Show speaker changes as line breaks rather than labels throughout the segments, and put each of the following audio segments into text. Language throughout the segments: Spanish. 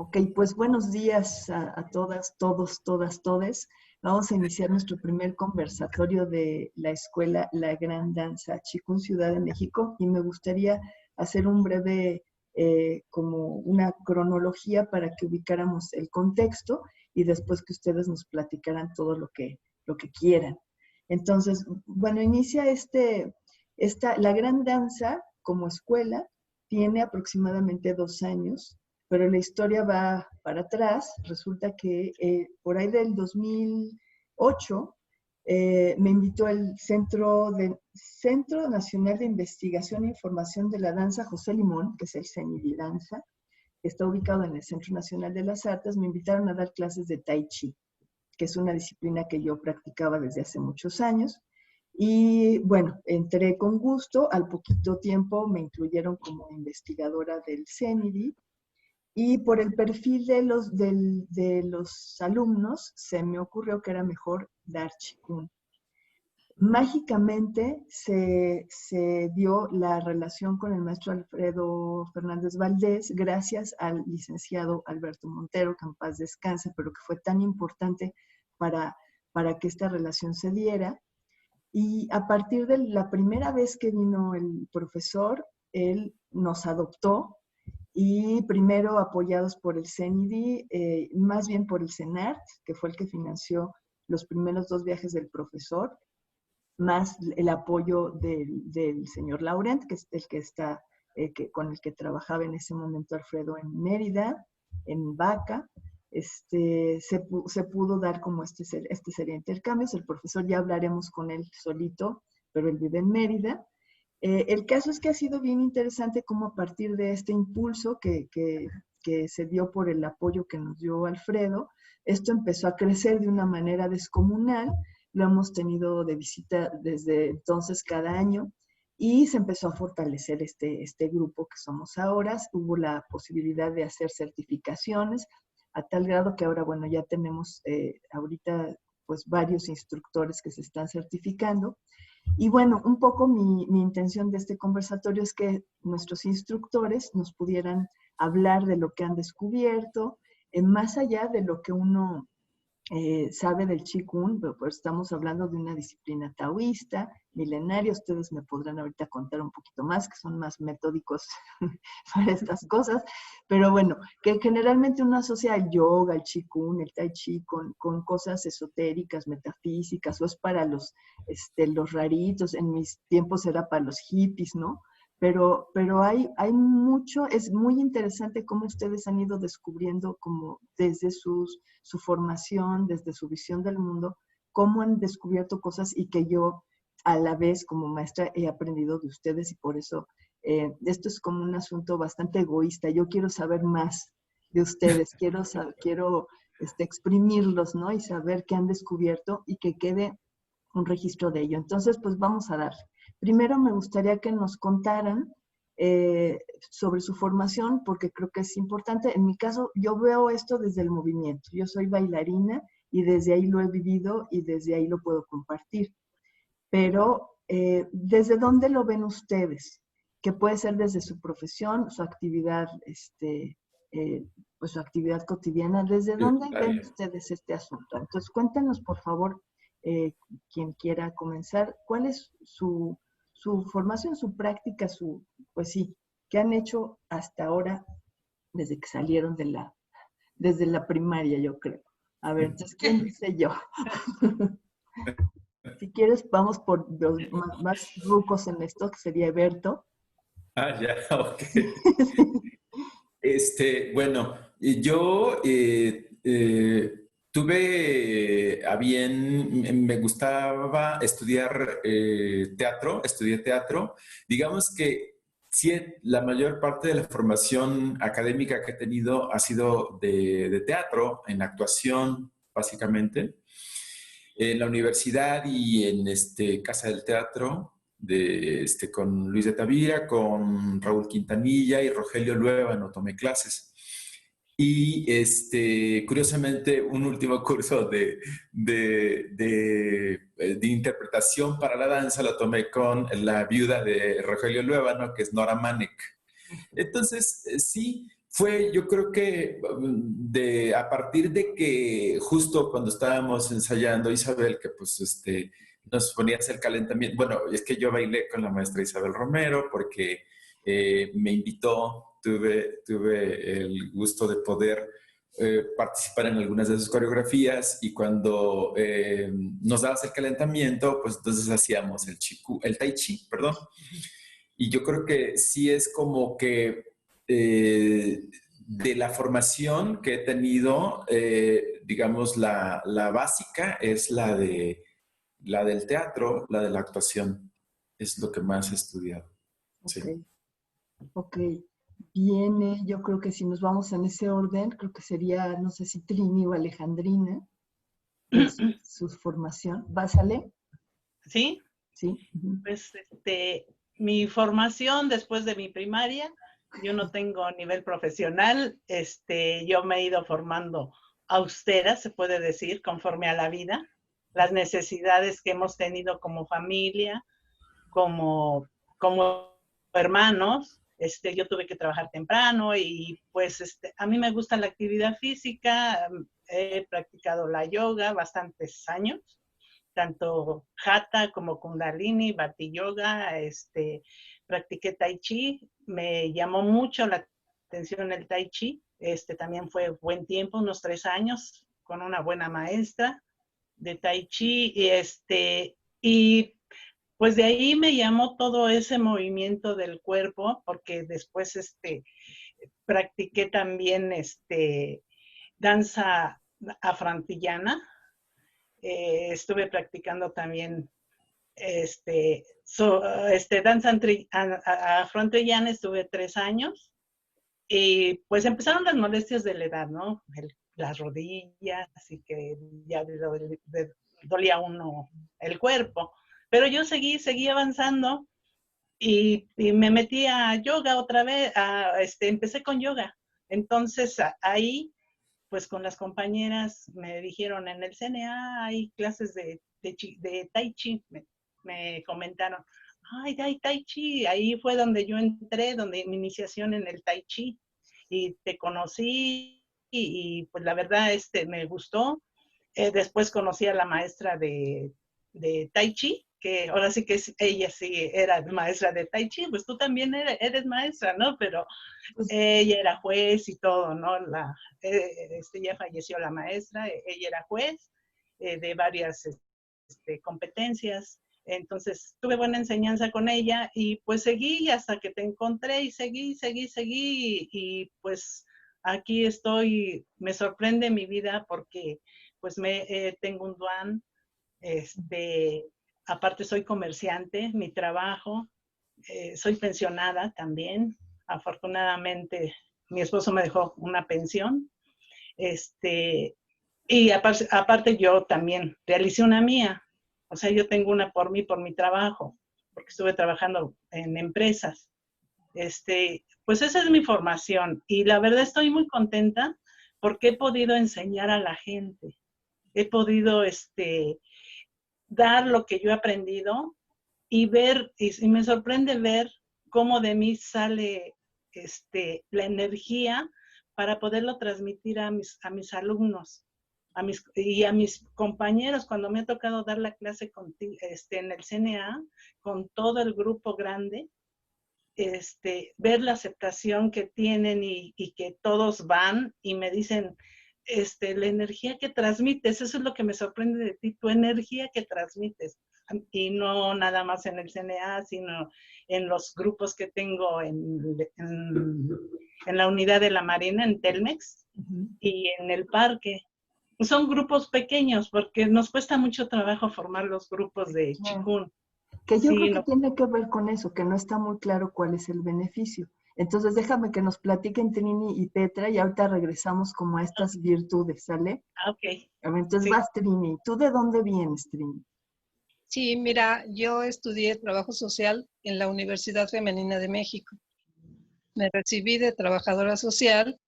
Ok, pues buenos días a todas, todos, todas, todes. Vamos a iniciar nuestro primer conversatorio de la escuela La Gran Danza Chikun Ciudad de México y me gustaría hacer un breve, como una cronología para que ubicáramos el contexto y después que ustedes nos platicaran todo lo que quieran. Entonces, bueno, inicia La Gran Danza como escuela tiene aproximadamente 2 años, pero la historia va para atrás. Resulta que por ahí del 2008 me invitó el Centro Nacional de Investigación e Información de la Danza José Limón, que es el CENIDI Danza, que está ubicado en el Centro Nacional de las Artes. Me invitaron a dar clases de Tai Chi, que es una disciplina que yo practicaba desde hace muchos años. Y bueno, entré con gusto. Al poquito tiempo me incluyeron como investigadora del CENIDI. Y por el perfil de los alumnos, se me ocurrió que era mejor dar Qigong. Mágicamente se dio la relación con el maestro Alfredo Fernández Valdés, gracias al licenciado Alberto Montero, que en paz descanse, pero que fue tan importante para, para que esta relación se diera. Y a partir de la primera vez que vino el profesor, él nos adoptó y primero apoyados por el CENIDI, más bien por el CENART, que fue el que financió los primeros 2 viajes del profesor, más el apoyo del señor Laurent, que es el que está, con el que trabajaba en ese momento Alfredo en Mérida, en Vaca. Se pudo dar como este sería intercambios. El profesor ya hablaremos con él solito, pero él vive en Mérida. El caso es que ha sido bien interesante cómo a partir de este impulso que se dio por el apoyo que nos dio Alfredo, esto empezó a crecer de una manera descomunal. Lo hemos tenido de visita desde entonces cada año y se empezó a fortalecer este grupo que somos ahora. Hubo la posibilidad de hacer certificaciones a tal grado que ahora, bueno, ya tenemos ahorita pues varios instructores que se están certificando. Y bueno, un poco mi intención de este conversatorio es que nuestros instructores nos pudieran hablar de lo que han descubierto, más allá de lo que uno sabe del Qigong, pero pues estamos hablando de una disciplina taoísta, milenaria. Ustedes me podrán ahorita contar un poquito más, que son más metódicos para estas cosas, pero bueno, que generalmente uno asocia el yoga, el Qigong, el Tai Chi con cosas esotéricas, metafísicas, o es para los raritos. En mis tiempos era para los hippies, ¿no? Pero hay mucho. Es muy interesante cómo ustedes han ido descubriendo como desde su formación, desde su visión del mundo, cómo han descubierto cosas y que yo a la vez como maestra he aprendido de ustedes, y por eso esto es como un asunto bastante egoísta. Yo quiero saber más de ustedes, quiero exprimirlos, ¿no? Y saber qué han descubierto y que quede un registro de ello. Entonces, pues vamos a dar. Primero me gustaría que nos contaran sobre su formación, porque creo que es importante. En mi caso, yo veo esto desde el movimiento. Yo soy bailarina y desde ahí lo he vivido y desde ahí lo puedo compartir. Pero, ¿desde dónde lo ven ustedes? Que puede ser desde su profesión, su actividad, pues su actividad cotidiana. ¿Desde dónde ven ustedes este asunto? Entonces, cuéntenos, por favor, quien quiera comenzar, ¿cuál es su formación, su práctica, pues sí, qué han hecho hasta ahora desde que salieron desde la primaria, yo creo? A ver, entonces, ¿quién dice yo? Si quieres, vamos por los más rucos en esto, que sería Eberto.
Ya, ok. Bueno, yo tuve a bien, me gustaba estudiar teatro, estudié teatro. Digamos que sí, la mayor parte de la formación académica que he tenido ha sido de teatro, en actuación, básicamente. En la universidad y en Casa del Teatro, con Luis de Tavira, con Raúl Quintanilla y Rogelio Luébano tomé clases. Y curiosamente, un último curso de interpretación para la danza lo tomé con la viuda de Rogelio Luébano, que es Nora Manek. Entonces, sí, Fue, yo creo que a partir de que justo cuando estábamos ensayando, Isabel, que pues nos ponía a hacer calentamiento. Bueno, es que yo bailé con la maestra Isabel Romero porque me invitó, tuve el gusto de poder participar en algunas de sus coreografías y cuando nos dabas el calentamiento, pues entonces hacíamos el tai chi, perdón. Y yo creo que sí es como que de la formación que he tenido, digamos, la básica es la del teatro, la de la actuación. Es lo que más he estudiado. Sí.
Ok, ok. Viene, yo creo que si nos vamos en ese orden, creo que sería, no sé si Trini o Alejandrina, es su formación. ¿Vásale?
Sí,
Sí. Ujú.
pues mi formación después de mi primaria, yo no tengo nivel profesional, yo me he ido formando austera, se puede decir, conforme a la vida, las necesidades que hemos tenido como familia, como hermanos. Yo tuve que trabajar temprano y pues a mí me gusta la actividad física, he practicado la yoga bastantes años, tanto Hatha como Kundalini, Bhakti Yoga, practiqué Tai Chi, me llamó mucho la atención el Tai Chi, también fue buen tiempo, unos 3 años, con una buena maestra de Tai Chi, y pues de ahí me llamó todo ese movimiento del cuerpo, porque después practiqué también danza afroantillana, estuve practicando también danza afroantillana, estuve 3 años, y pues empezaron las molestias de la edad, ¿no? Las rodillas, así que ya dolía uno el cuerpo. Pero yo seguí avanzando y me metí a yoga otra vez, empecé con yoga. Entonces ahí, pues con las compañeras me dijeron, en el CNA hay clases de Tai Chi, me comentaron, ay, hay Tai Chi, ahí fue donde yo entré, donde mi iniciación en el Tai Chi, y te conocí, y pues la verdad me gustó. Después conocí a la maestra de Tai Chi, que ahora sí que ella sí era maestra de Tai Chi, pues tú también eres maestra, ¿no? Pero
Pues,
ella era juez y todo, ¿no? Ya falleció la maestra, ella era juez de varias competencias. Entonces tuve buena enseñanza con ella y pues seguí hasta que te encontré y seguí y pues aquí estoy. Me sorprende mi vida porque pues tengo un DUAN, aparte soy comerciante, mi trabajo, soy pensionada también. Afortunadamente mi esposo me dejó una pensión, y aparte yo también realicé una mía, o sea, yo tengo una por mí, por mi trabajo, porque estuve trabajando en empresas. Pues esa es mi formación y la verdad estoy muy contenta porque he podido enseñar a la gente, he podido dar lo que yo he aprendido y ver, y me sorprende ver cómo de mí sale la energía para poderlo transmitir a mis alumnos y a mis compañeros cuando me ha tocado dar la clase en el CNA, con todo el grupo grande, ver la aceptación que tienen y que todos van y me dicen, la energía que transmites, eso es lo que me sorprende de ti, tu energía que transmites. Y no nada más en el CNA, sino en los grupos que tengo en la unidad de la Marina, en Telmex, y en el parque. Son grupos pequeños porque nos cuesta mucho trabajo formar los grupos de Chikun.
que yo creo
Sí,
que
no,
tiene que ver con eso, que no está muy claro cuál es el beneficio. Entonces déjame que nos platiquen Trini y Petra y ahorita regresamos como a estas virtudes, ¿sale?
ok,
A ver, entonces
sí.
vas Trini. ¿Tú de dónde vienes, Trini?
Sí, mira, yo estudié trabajo social en la Universidad Femenina de México. Me recibí de trabajadora social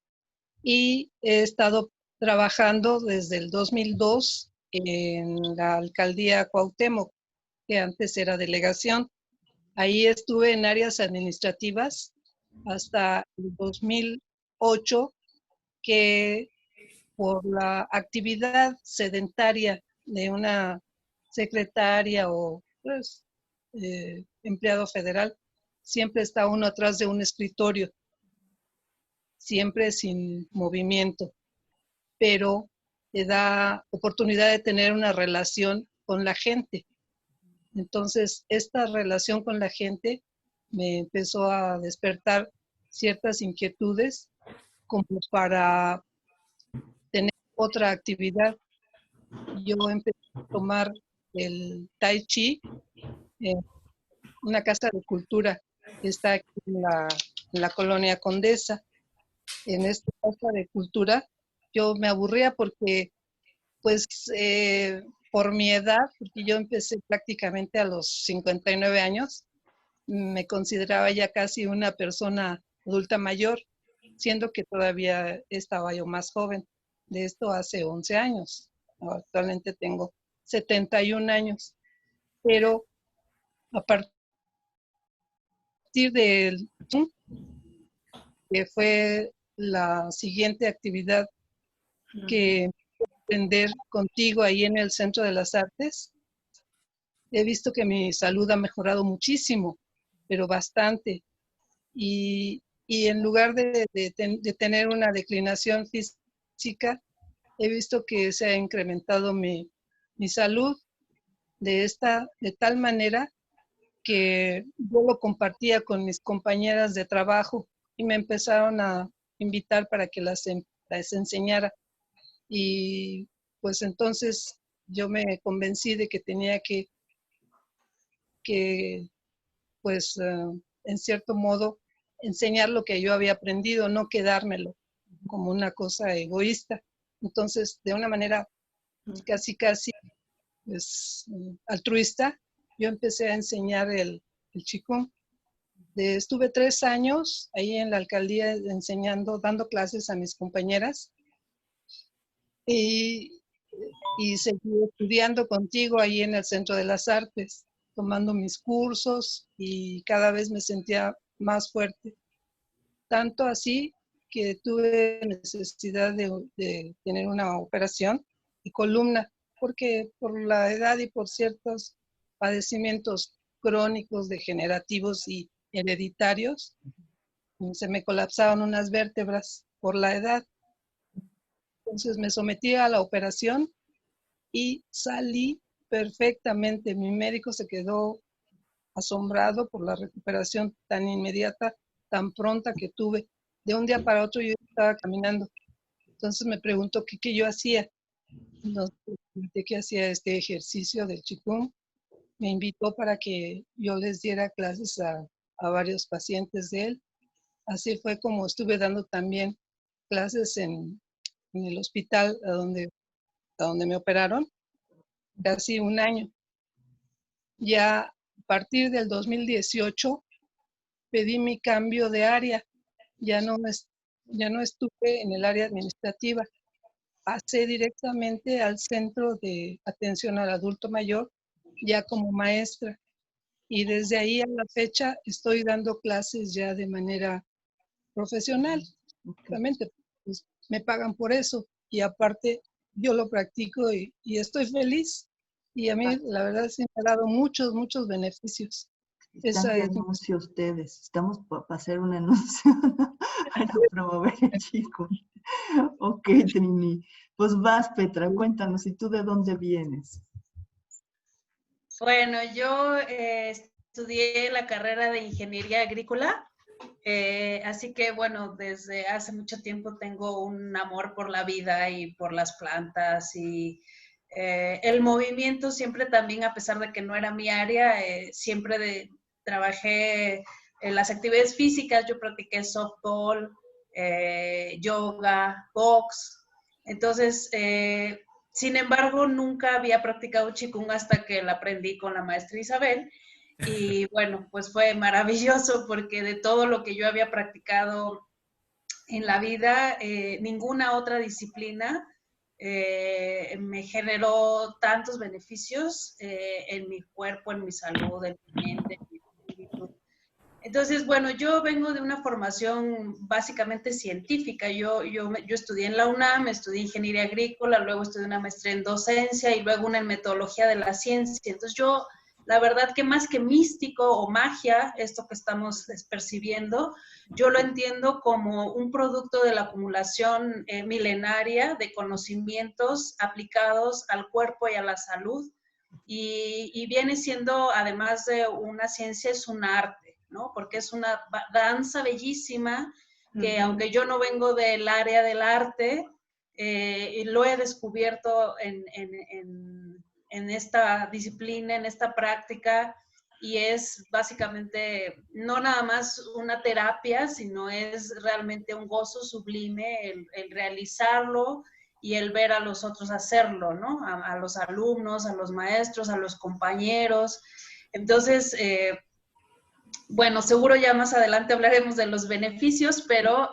y he estado trabajando desde el 2002 en la alcaldía Cuauhtémoc, que antes era delegación. Ahí estuve en áreas administrativas hasta el 8 que por la actividad sedentaria de una secretaria o pues, empleado federal, siempre está uno atrás de un escritorio, siempre sin movimiento, pero te da oportunidad de tener una relación con la gente. Entonces, esta relación con la gente me empezó a despertar ciertas inquietudes como para tener otra actividad. Yo empecé a tomar el Tai Chi en una casa de cultura que está aquí en la colonia Condesa. En esta casa de cultura yo me aburría porque, pues, por mi edad, porque yo empecé prácticamente a los 59 años, me consideraba ya casi una persona adulta mayor, siendo que todavía estaba yo más joven. De esto hace 11 años. Actualmente tengo 71 años, pero a partir del que fue la siguiente actividad que aprender contigo ahí en el Centro de las Artes, he visto que mi salud ha mejorado muchísimo, pero bastante. Y en lugar de tener una declinación física, he visto que se ha incrementado mi salud de tal manera que yo lo compartía con mis compañeras de trabajo y me empezaron a invitar para que las enseñara. Y pues entonces yo me convencí de que tenía que pues en cierto modo enseñar lo que yo había aprendido, no quedármelo como una cosa egoísta. Entonces, de una manera casi pues, altruista, yo empecé a enseñar el Qigong. Estuve 3 años ahí en la alcaldía enseñando, dando clases a mis compañeras y seguí estudiando contigo ahí en el Centro de las Artes, tomando mis cursos y cada vez me sentía más fuerte. Tanto así que tuve necesidad de tener una operación de columna, porque por la edad y por ciertos padecimientos crónicos, degenerativos y hereditarios, se me colapsaban unas vértebras por la edad. Entonces me sometí a la operación y salí perfectamente. Mi médico se quedó asombrado por la recuperación tan inmediata, tan pronta que tuve. De un día para otro yo estaba caminando. Entonces me preguntó qué yo hacía. Entonces, que hacía este ejercicio del Qigong. Me invitó para que yo les diera clases a varios pacientes de él. Así fue como estuve dando también clases en el hospital a donde me operaron, casi un año. Ya a partir del 2018 pedí mi cambio de área. Ya no estuve en el área administrativa. Pasé directamente al centro de atención al adulto mayor, ya como maestra. Y desde ahí a la fecha estoy dando clases ya de manera profesional. Realmente, pues, me pagan por eso. Y aparte, yo lo practico y estoy feliz. Y a mí, la verdad, sí me ha dado muchos beneficios.
Están
Esa
de
es
anuncio ustedes. Estamos para hacer un anuncio para promover el chico. Ok, Trini. Pues vas, Petra, cuéntanos, ¿y tú de dónde vienes?
Bueno, yo estudié la carrera de ingeniería agrícola, así que bueno, desde hace mucho tiempo tengo un amor por la vida y por las plantas y el movimiento siempre también, a pesar de que no era mi área, trabajé en las actividades físicas, yo practiqué softball, yoga, box, entonces, sin embargo, nunca había practicado Qigong hasta que la aprendí con la maestra Isabel. Y bueno, pues fue maravilloso porque de todo lo que yo había practicado en la vida, ninguna otra disciplina me generó tantos beneficios en mi cuerpo, en mi salud, en mi mente, en mi espíritu. Entonces, bueno, yo vengo de una formación básicamente científica. Yo estudié en la UNAM, estudié ingeniería agrícola, luego estudié una maestría en docencia y luego una en metodología de la ciencia. Entonces yo, la verdad que más que místico o magia, esto que estamos percibiendo, yo lo entiendo como un producto de la acumulación milenaria de conocimientos aplicados al cuerpo y a la salud. Y viene siendo, además de una ciencia, es un arte, ¿no? Porque es una danza bellísima que aunque yo no vengo del área del arte, lo he descubierto en esta disciplina, en esta práctica, y es básicamente no nada más una terapia, sino es realmente un gozo sublime el realizarlo y el ver a los otros hacerlo, ¿no? A los alumnos, a los maestros, a los compañeros. Entonces, bueno, seguro ya más adelante hablaremos de los beneficios, pero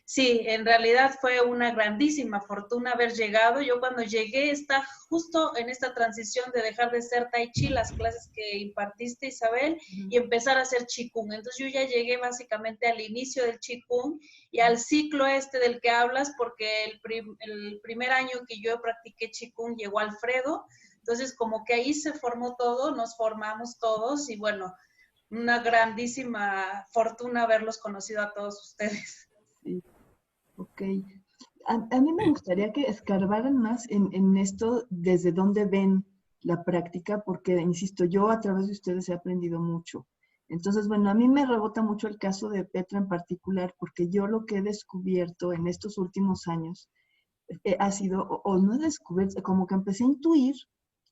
sí, en realidad fue una grandísima fortuna haber llegado. Yo cuando llegué está justo en esta transición de dejar de ser Tai Chi, las clases que impartiste, Isabel, y empezar a hacer Qigong. Entonces yo ya llegué básicamente al inicio del Qigong y al ciclo este del que hablas, porque el primer año que yo practiqué Qigong llegó Alfredo. Entonces como que ahí se formó todo, nos formamos todos y bueno, una grandísima fortuna haberlos conocido a todos ustedes.
Sí, ok. A mí me gustaría que escarbaran más en esto, desde dónde ven la práctica, porque, insisto, yo a través de ustedes he aprendido mucho. Entonces, bueno, a mí me rebota mucho el caso de Petra en particular, porque yo lo que he descubierto en estos últimos años ha sido, o no he descubierto, como que empecé a intuir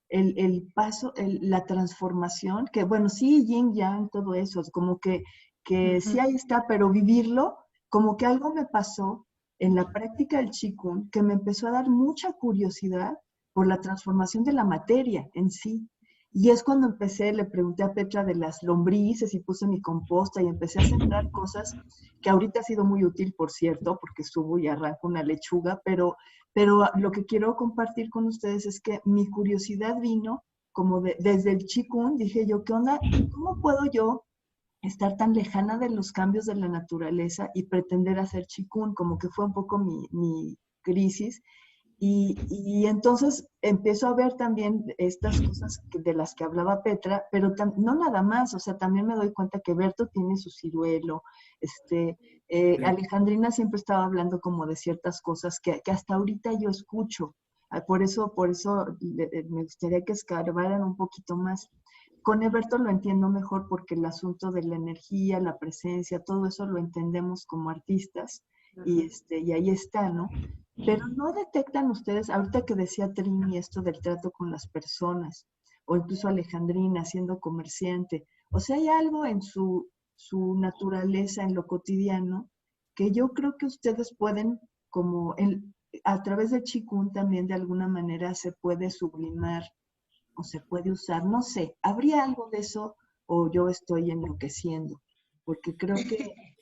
el paso, la transformación, que bueno, sí, yin, yang, todo eso, es como que sí ahí está, pero vivirlo, como que algo me pasó en la práctica del Qigong que me empezó a dar mucha curiosidad por la transformación de la materia en sí. Y es cuando empecé, le pregunté a Petra de las lombrices y puse mi composta y empecé a sembrar cosas que ahorita ha sido muy útil, por cierto, porque subo y arranco una lechuga, pero lo que quiero compartir con ustedes es que mi curiosidad vino como desde el Qigong, dije yo, ¿qué onda? ¿Cómo puedo yo estar tan lejana de los cambios de la naturaleza y pretender hacer Qigong? Como que fue un poco mi crisis. Y entonces empiezo a ver también estas cosas de las que hablaba Petra, pero no nada más, o sea, también me doy cuenta que Berto tiene su ciruelo, Alejandrina siempre estaba hablando como de ciertas cosas que hasta ahorita yo escucho. Por eso me gustaría que escarbaran un poquito más. Con Eberto lo entiendo mejor porque el asunto de la energía, la presencia, todo eso lo entendemos como artistas y ahí está, ¿no? Pero no detectan ustedes, ahorita que decía Trini esto del trato con las personas, o incluso Alejandrina siendo comerciante, o sea, hay algo en su naturaleza, en lo cotidiano, que yo creo que ustedes pueden, como a través de Qigong también de alguna manera se puede sublimar o se puede usar, no sé, ¿habría algo de eso o yo estoy enloqueciendo? Porque creo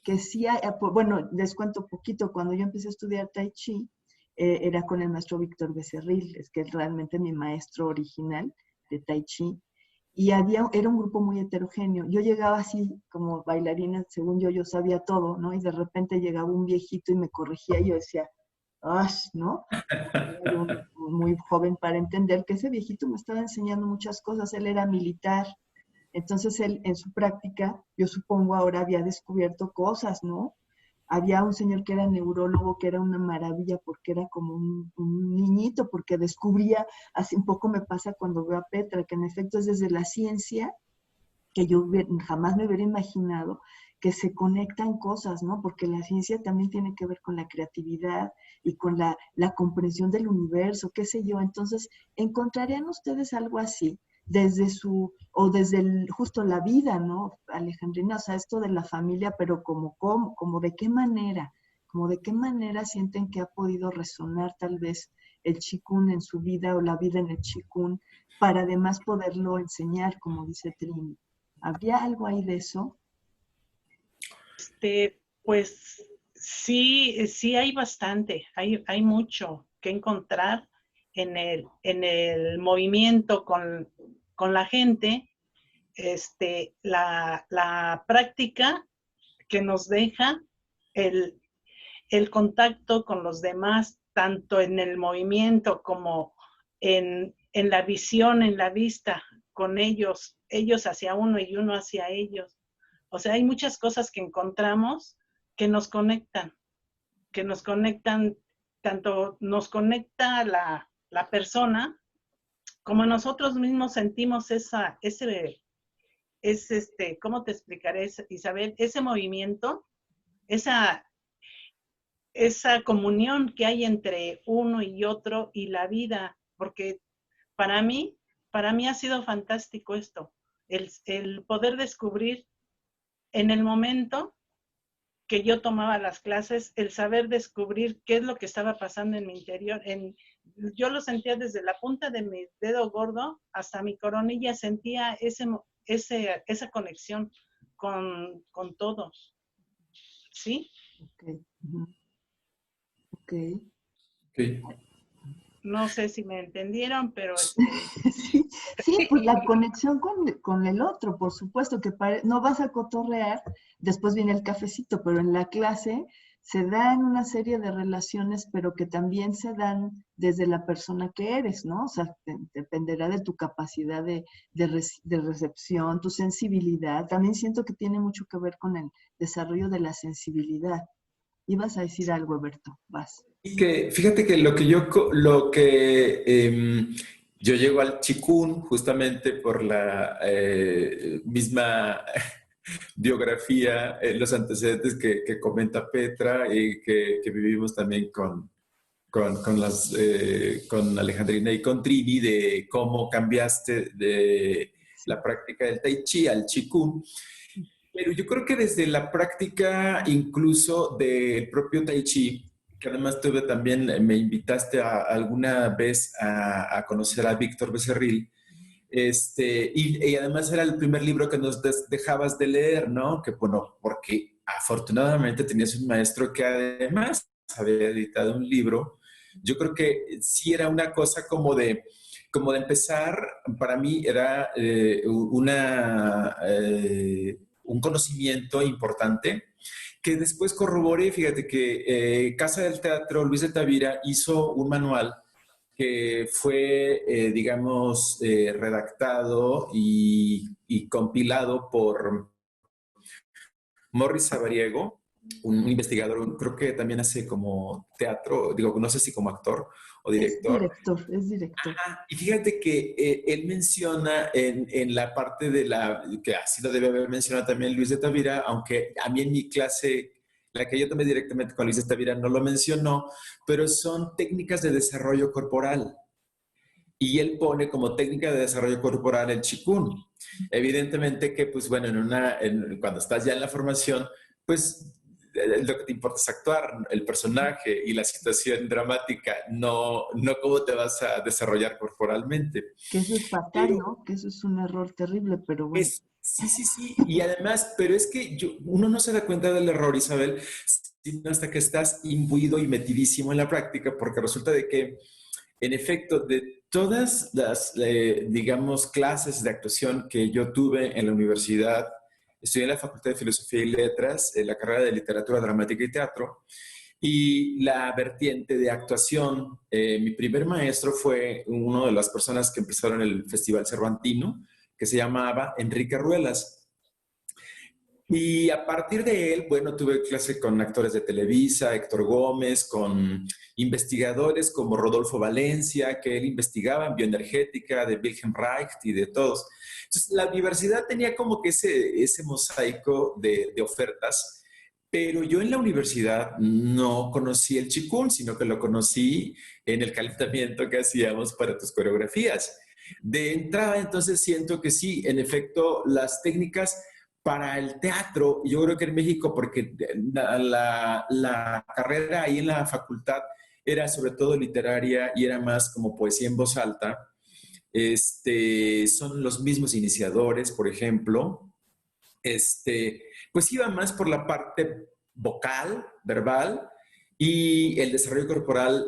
que sí hay, bueno, les cuento un poquito, cuando yo empecé a estudiar Tai Chi, era con el maestro Víctor Becerril, es que es realmente mi maestro original de Tai Chi, y era un grupo muy heterogéneo. Yo llegaba así como bailarina, según yo sabía todo, ¿no? Y de repente llegaba un viejito y me corregía y yo decía, ¡ah! ¿No? Era yo muy joven para entender que ese viejito me estaba enseñando muchas cosas. Él era militar, entonces él en su práctica, yo supongo ahora había descubierto cosas, ¿no? Había un señor que era neurólogo, que era una maravilla porque era como un niñito, porque descubría, así un poco me pasa cuando veo a Petra, que en efecto es desde la ciencia que yo jamás me hubiera imaginado que se conectan cosas, ¿no? Porque la ciencia también tiene que ver con la creatividad y con la comprensión del universo, qué sé yo. Entonces, ¿encontrarían ustedes algo así? Desde justo la vida, ¿no, Alejandrina? O sea, esto de la familia, pero como de qué manera, como de qué manera sienten que ha podido resonar tal vez el Qigong en su vida o la vida en el Qigong para además poderlo enseñar, como dice Trini. ¿Habría algo ahí de eso?
Pues sí hay bastante, hay mucho que encontrar en el movimiento con la gente. la práctica que nos deja el contacto con los demás, tanto en el movimiento como en la visión, en la vista con ellos hacia uno y uno hacia ellos. O sea, hay muchas cosas que encontramos que nos conectan, tanto nos conecta la persona, como nosotros mismos sentimos ¿cómo te explicaré, Isabel? Ese movimiento, esa comunión que hay entre uno y otro y la vida, porque para mí ha sido fantástico esto, el poder descubrir en el momento que yo tomaba las clases, el saber descubrir qué es lo que estaba pasando en mi interior. Yo lo sentía desde la punta de mi dedo gordo hasta mi coronilla, sentía esa conexión con todos. ¿Sí?
Ok. Uh-huh. Ok.
Okay.
No sé si me entendieron, pero...
Sí, pues la conexión con el otro, por supuesto, que no vas a cotorrear, después viene el cafecito, pero en la clase se dan una serie de relaciones, pero que también se dan desde la persona que eres, ¿no? O sea, dependerá de tu capacidad de recepción, tu sensibilidad. También siento que tiene mucho que ver con el desarrollo de la sensibilidad. Ibas a decir algo, Alberto, vas.
Fíjate que yo llego al Chikun justamente por la misma biografía, los antecedentes que comenta Petra y que vivimos también con Alejandrina y con Trini, de cómo cambiaste de la práctica del Tai Chi al Chikun. Pero yo creo que desde la práctica incluso del propio Tai Chi, que además tuve también, me invitaste alguna vez a conocer a Víctor Becerril, y además era el primer libro que nos dejabas de leer, ¿no? Que bueno, porque afortunadamente tenías un maestro que además había editado un libro. Yo creo que sí era una cosa como de empezar, para mí era un conocimiento importante que después corroboré. Fíjate que Casa del Teatro Luis de Tavira hizo un manual que fue, digamos, redactado y compilado por Morris Sabariego, un investigador, creo que también hace como teatro, digo, no sé si como actor o director.
Es director.
Ajá. Y fíjate que él menciona en la parte que así lo debe haber mencionado también Luis de Tavira, aunque a mí en mi clase, la que yo tomé directamente con Luis de Tavira, no lo mencionó, pero son técnicas de desarrollo corporal. Y él pone como técnica de desarrollo corporal el Qigong. Evidentemente que, pues bueno, cuando estás ya en la formación, pues lo que te importa es actuar, el personaje y la situación dramática, no cómo te vas a desarrollar corporalmente.
Que eso es fatal, ¿no? Que eso es un error terrible, pero bueno.
Sí. Y además, pero es que uno no se da cuenta del error, Isabel, sino hasta que estás imbuido y metidísimo en la práctica, porque resulta de que, en efecto, de todas las, digamos, clases de actuación que yo tuve en la universidad, estudié en la Facultad de Filosofía y Letras, en la carrera de Literatura Dramática y Teatro, y la vertiente de actuación. Mi primer maestro fue una de las personas que empezaron el Festival Cervantino, que se llamaba Enrique Ruelas. Y a partir de él, bueno, tuve clase con actores de Televisa, Héctor Gómez, con investigadores como Rodolfo Valencia, que él investigaba en bioenergética, de Wilhelm Reich y de todos. Entonces, la universidad tenía como que ese mosaico de ofertas, pero yo en la universidad no conocí el Qigong, sino que lo conocí en el calentamiento que hacíamos para tus coreografías. De entrada, entonces, siento que sí, en efecto, las técnicas para el teatro, yo creo que en México, porque la carrera ahí en la facultad era sobre todo literaria y era más como poesía en voz alta, son los mismos iniciadores, por ejemplo, pues iba más por la parte vocal, verbal, Y el desarrollo corporal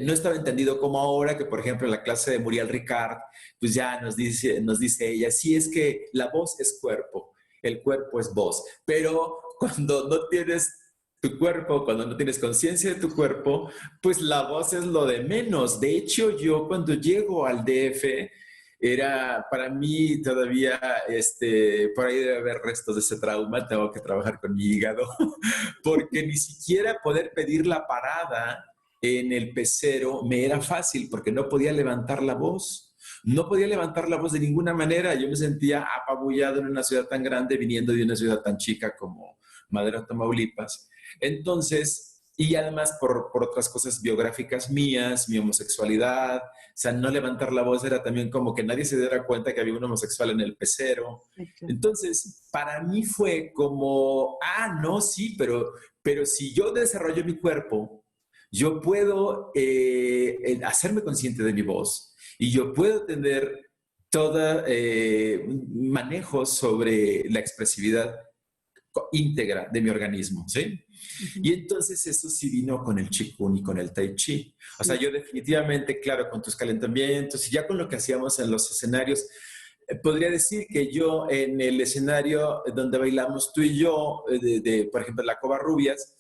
no estaba entendido como ahora, que por ejemplo en la clase de Muriel Ricard, pues ya nos dice ella, sí, es que la voz es cuerpo, el cuerpo es voz, pero cuando no tienes tu cuerpo, cuando no tienes conciencia de tu cuerpo, pues la voz es lo de menos. De hecho, yo cuando llego al DF, era para mí todavía, por ahí debe haber restos de ese trauma, tengo que trabajar con mi hígado, porque ni siquiera poder pedir la parada en el pecero me era fácil, porque no podía levantar la voz. No podía levantar la voz de ninguna manera. Yo me sentía apabullado en una ciudad tan grande, viniendo de una ciudad tan chica como Madero, Tamaulipas. Entonces, y además por otras cosas biográficas mías, mi homosexualidad, o sea, no levantar la voz era también como que nadie se diera cuenta que había un homosexual en el pecero. Entonces, para mí fue como, no, sí, pero si yo desarrollo mi cuerpo, yo puedo hacerme consciente de mi voz y yo puedo tener todo manejo sobre la expresividad íntegra de mi organismo, ¿sí? Y entonces eso sí vino con el Qigong y con el Tai Chi. O sea, yo definitivamente, claro, con tus calentamientos y ya con lo que hacíamos en los escenarios, podría decir que yo en el escenario donde bailamos tú y yo, por ejemplo, la Covarrubias,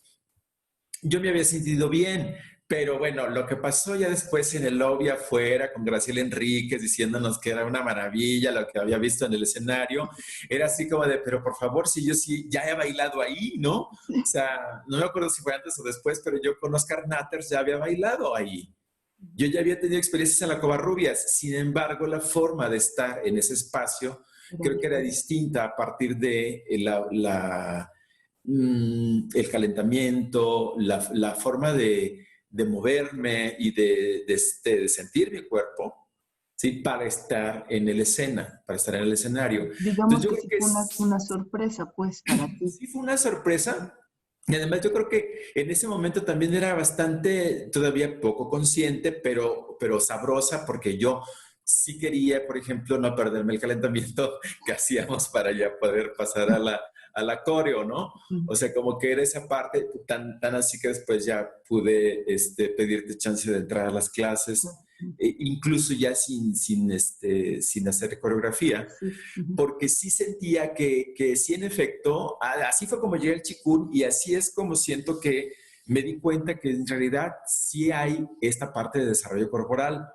yo me había sentido bien, pero bueno, lo que pasó ya después en el lobby afuera con Graciela Enríquez diciéndonos que era una maravilla lo que había visto en el escenario, era así como de, pero por favor, si yo sí ya he bailado ahí, ¿no? O sea, no me acuerdo si fue antes o después, pero yo con Oscar Natters ya había bailado ahí. Yo ya había tenido experiencias en la Covarrubias, sin embargo, la forma de estar en ese espacio creo que era distinta a partir de el calentamiento, la forma de moverme y de sentir mi cuerpo, ¿sí? Para estar en el para estar en el escenario.
Digamos que sí fue una sorpresa, pues, para ti.
Sí, fue una sorpresa. Y además yo creo que en ese momento también era bastante, todavía poco consciente, pero sabrosa, porque yo sí quería, por ejemplo, no perderme el calentamiento que hacíamos para ya poder pasar a la coreo, ¿no? O sea, como que era esa parte tan así que después ya pude pedirte chance de entrar a las clases, incluso ya sin hacer coreografía, porque sí sentía que sí, en efecto, así fue como llegué al Qigong y así es como siento que me di cuenta que en realidad sí hay esta parte de desarrollo corporal.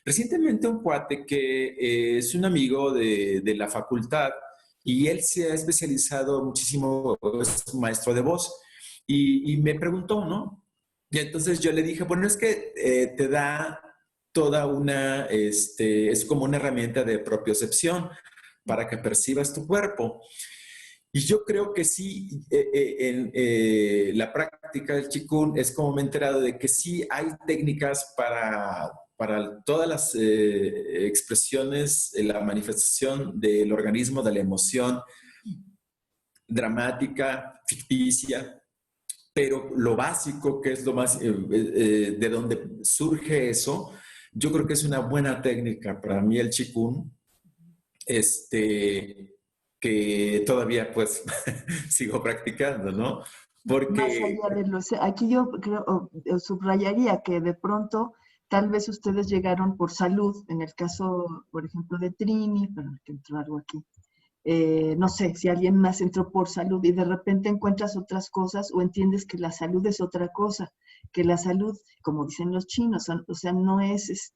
Recientemente un cuate que es un amigo de la facultad y él se ha especializado muchísimo, es un maestro de voz, y me preguntó, ¿no? Y entonces yo le dije, bueno, es que te da toda es como una herramienta de propiocepción para que percibas tu cuerpo. Y yo creo que sí, en la práctica del Qigong es como me he enterado de que sí hay técnicas para todas las expresiones, la manifestación del organismo, de la emoción dramática, ficticia, pero lo básico, que es lo más, de donde surge eso, yo creo que es una buena técnica para mí el Qigong, que todavía pues sigo practicando, ¿no? Porque...
Más allá de aquí yo creo, subrayaría que de pronto tal vez ustedes llegaron por salud, en el caso, por ejemplo, de Trini, pero que entró algo aquí. No sé, si alguien más entró por salud y de repente encuentras otras cosas o entiendes que la salud es otra cosa, que la salud, como dicen los chinos, o sea, no es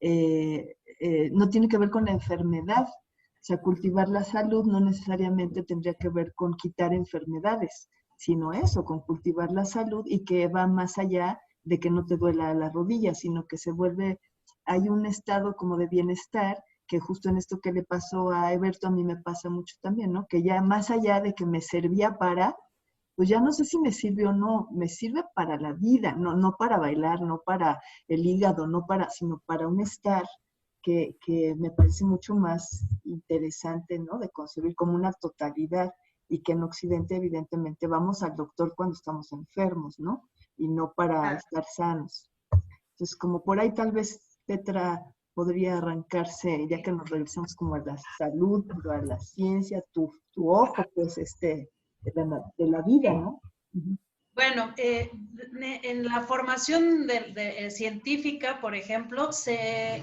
no tiene que ver con la enfermedad. O sea, cultivar la salud no necesariamente tendría que ver con quitar enfermedades, sino eso, con cultivar la salud y que va más allá de que no te duela la rodilla, sino que se vuelve, hay un estado como de bienestar, que justo en esto que le pasó a Eberto a mí me pasa mucho también, ¿no? Que ya más allá de que me servía para, pues ya no sé si me sirve o no, me sirve para la vida, no para bailar, no para el hígado, sino para un estar que me parece mucho más interesante, ¿no? De concebir como una totalidad y que en Occidente evidentemente vamos al doctor cuando estamos enfermos, ¿no? Y no para estar sanos. Entonces, como por ahí tal vez Petra podría arrancarse, ya que nos regresamos como a la salud, a la ciencia, tu ojo, pues, de la vida, ¿no?
Bueno, en la formación científica, por ejemplo, se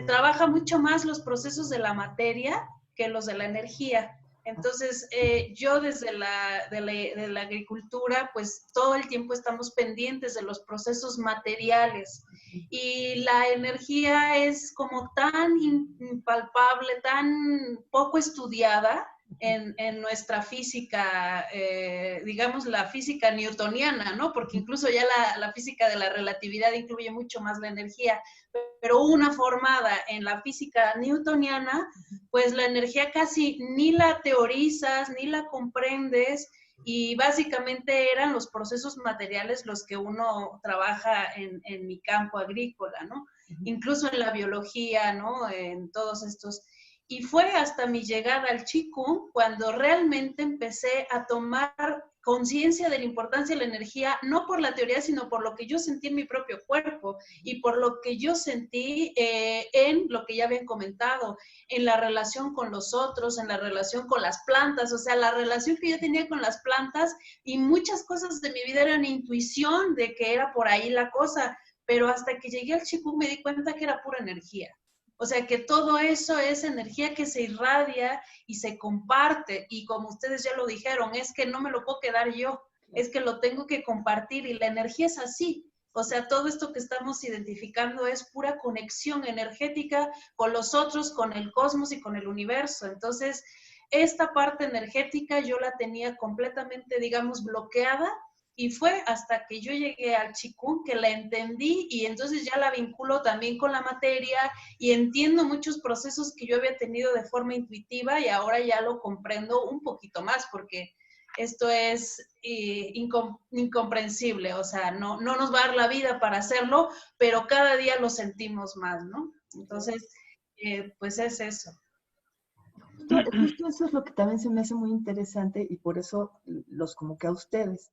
trabaja mucho más los procesos de la materia que los de la energía. Entonces, yo desde de la agricultura, pues todo el tiempo estamos pendientes de los procesos materiales. Y la energía es como tan impalpable, tan poco estudiada, en nuestra física, digamos la física newtoniana, ¿no? Porque incluso ya la física de la relatividad incluye mucho más la energía, pero una formada en la física newtoniana, pues la energía casi ni la teorizas, ni la comprendes, y básicamente eran los procesos materiales los que uno trabaja en mi campo agrícola, ¿no? Incluso en la biología, ¿no? En todos estos. Y fue hasta mi llegada al Qigong cuando realmente empecé a tomar conciencia de la importancia de la energía, no por la teoría, sino por lo que yo sentí en mi propio cuerpo y por lo que yo sentí en lo que ya habían comentado, en la relación con los otros, en la relación con las plantas, o sea, la relación que yo tenía con las plantas, y muchas cosas de mi vida eran intuición de que era por ahí la cosa, pero hasta que llegué al Qigong me di cuenta que era pura energía. O sea, que todo eso es energía que se irradia y se comparte. Y como ustedes ya lo dijeron, es que no me lo puedo quedar yo, es que lo tengo que compartir. Y la energía es así. O sea, todo esto que estamos identificando es pura conexión energética con los otros, con el cosmos y con el universo. Entonces, esta parte energética yo la tenía completamente, digamos, bloqueada. Y fue hasta que yo llegué al Qigong que la entendí, y entonces ya la vinculo también con la materia y entiendo muchos procesos que yo había tenido de forma intuitiva, y ahora ya lo comprendo un poquito más, porque esto es incomprensible, o sea, no nos va a dar la vida para hacerlo, pero cada día lo sentimos más, ¿no? Entonces, pues es eso.
Justo eso es lo que también se me hace muy interesante, y por eso los convoqué a ustedes.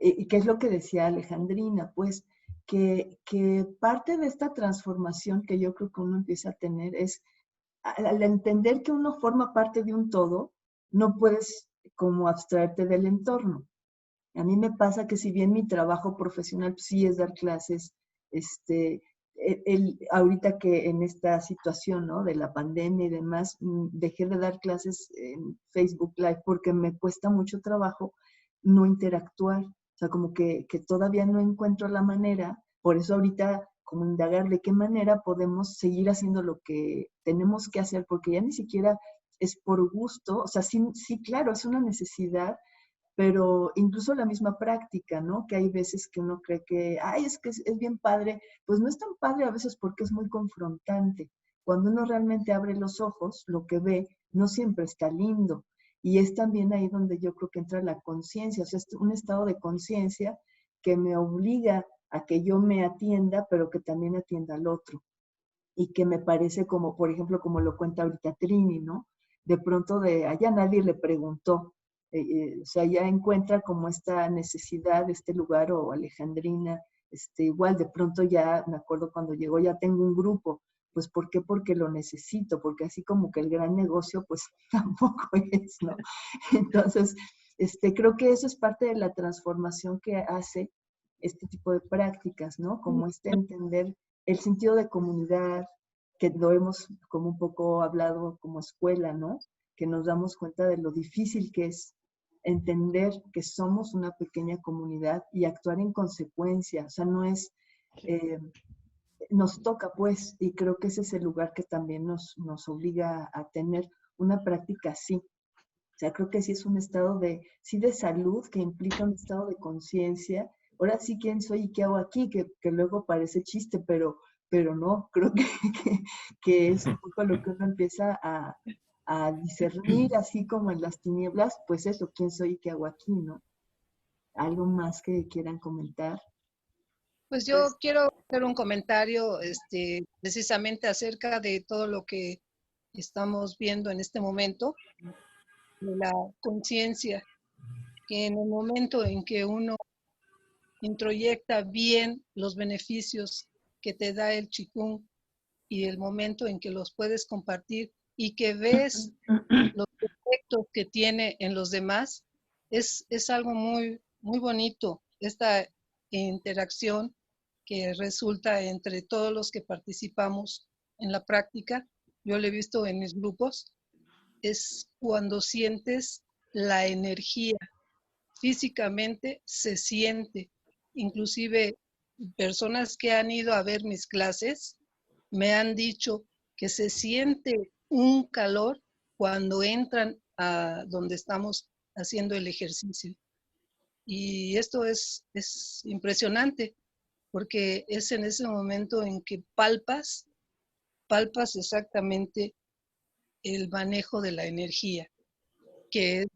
Y que es lo que decía Alejandrina, pues que parte de esta transformación que yo creo que uno empieza a tener es al entender que uno forma parte de un todo, no puedes como abstraerte del entorno. A mí me pasa que si bien mi trabajo profesional sí es dar clases, ahorita que en esta situación, ¿no? De la pandemia y demás, dejé de dar clases en Facebook Live porque me cuesta mucho trabajo no interactuar. O sea, como que todavía no encuentro la manera, por eso ahorita como indagar de qué manera podemos seguir haciendo lo que tenemos que hacer, porque ya ni siquiera es por gusto, o sea, sí, sí, claro, es una necesidad, pero incluso la misma práctica, ¿no? Que hay veces que uno cree que, ay, es que es bien padre, pues no es tan padre a veces porque es muy confrontante. Cuando uno realmente abre los ojos, lo que ve no siempre está lindo. Y es también ahí donde yo creo que entra la conciencia, o sea, es un estado de conciencia que me obliga a que yo me atienda, pero que también atienda al otro. Y que me parece como, por ejemplo, como lo cuenta ahorita Trini, ¿no? De pronto de allá nadie le preguntó, o sea, ya encuentra como esta necesidad de este lugar, o Alejandrina, igual de pronto ya, me acuerdo cuando llegó, ya tengo un grupo. Pues ¿por qué? Porque lo necesito, porque así como que el gran negocio, pues tampoco es, ¿no? Entonces, creo que eso es parte de la transformación que hace este tipo de prácticas, ¿no? Como entender el sentido de comunidad, que lo hemos como un poco hablado como escuela, ¿no? Que nos damos cuenta de lo difícil que es entender que somos una pequeña comunidad y actuar en consecuencia. O sea, no es, nos toca pues, y creo que ese es el lugar que también nos obliga a tener una práctica así. O sea, creo que sí es un estado sí de salud, que implica un estado de conciencia. Ahora sí, ¿quién soy y qué hago aquí? Que luego parece chiste, pero no, creo que es un poco lo que uno empieza a discernir, así como en las tinieblas, pues eso, ¿quién soy y qué hago aquí, no? ¿Algo más que quieran comentar?
Pues yo quiero hacer un comentario precisamente acerca de todo lo que estamos viendo en este momento, de la conciencia, que en el momento en que uno introyecta bien los beneficios que te da el Qigong y el momento en que los puedes compartir y que ves los efectos que tiene en los demás, es algo muy, muy bonito esta interacción que resulta entre todos los que participamos en la práctica. Yo lo he visto en mis grupos, es cuando sientes la energía, físicamente se siente. Inclusive personas que han ido a ver mis clases me han dicho que se siente un calor cuando entran a donde estamos haciendo el ejercicio. Y esto es impresionante, porque es en ese momento en que palpas exactamente el manejo de la energía, que es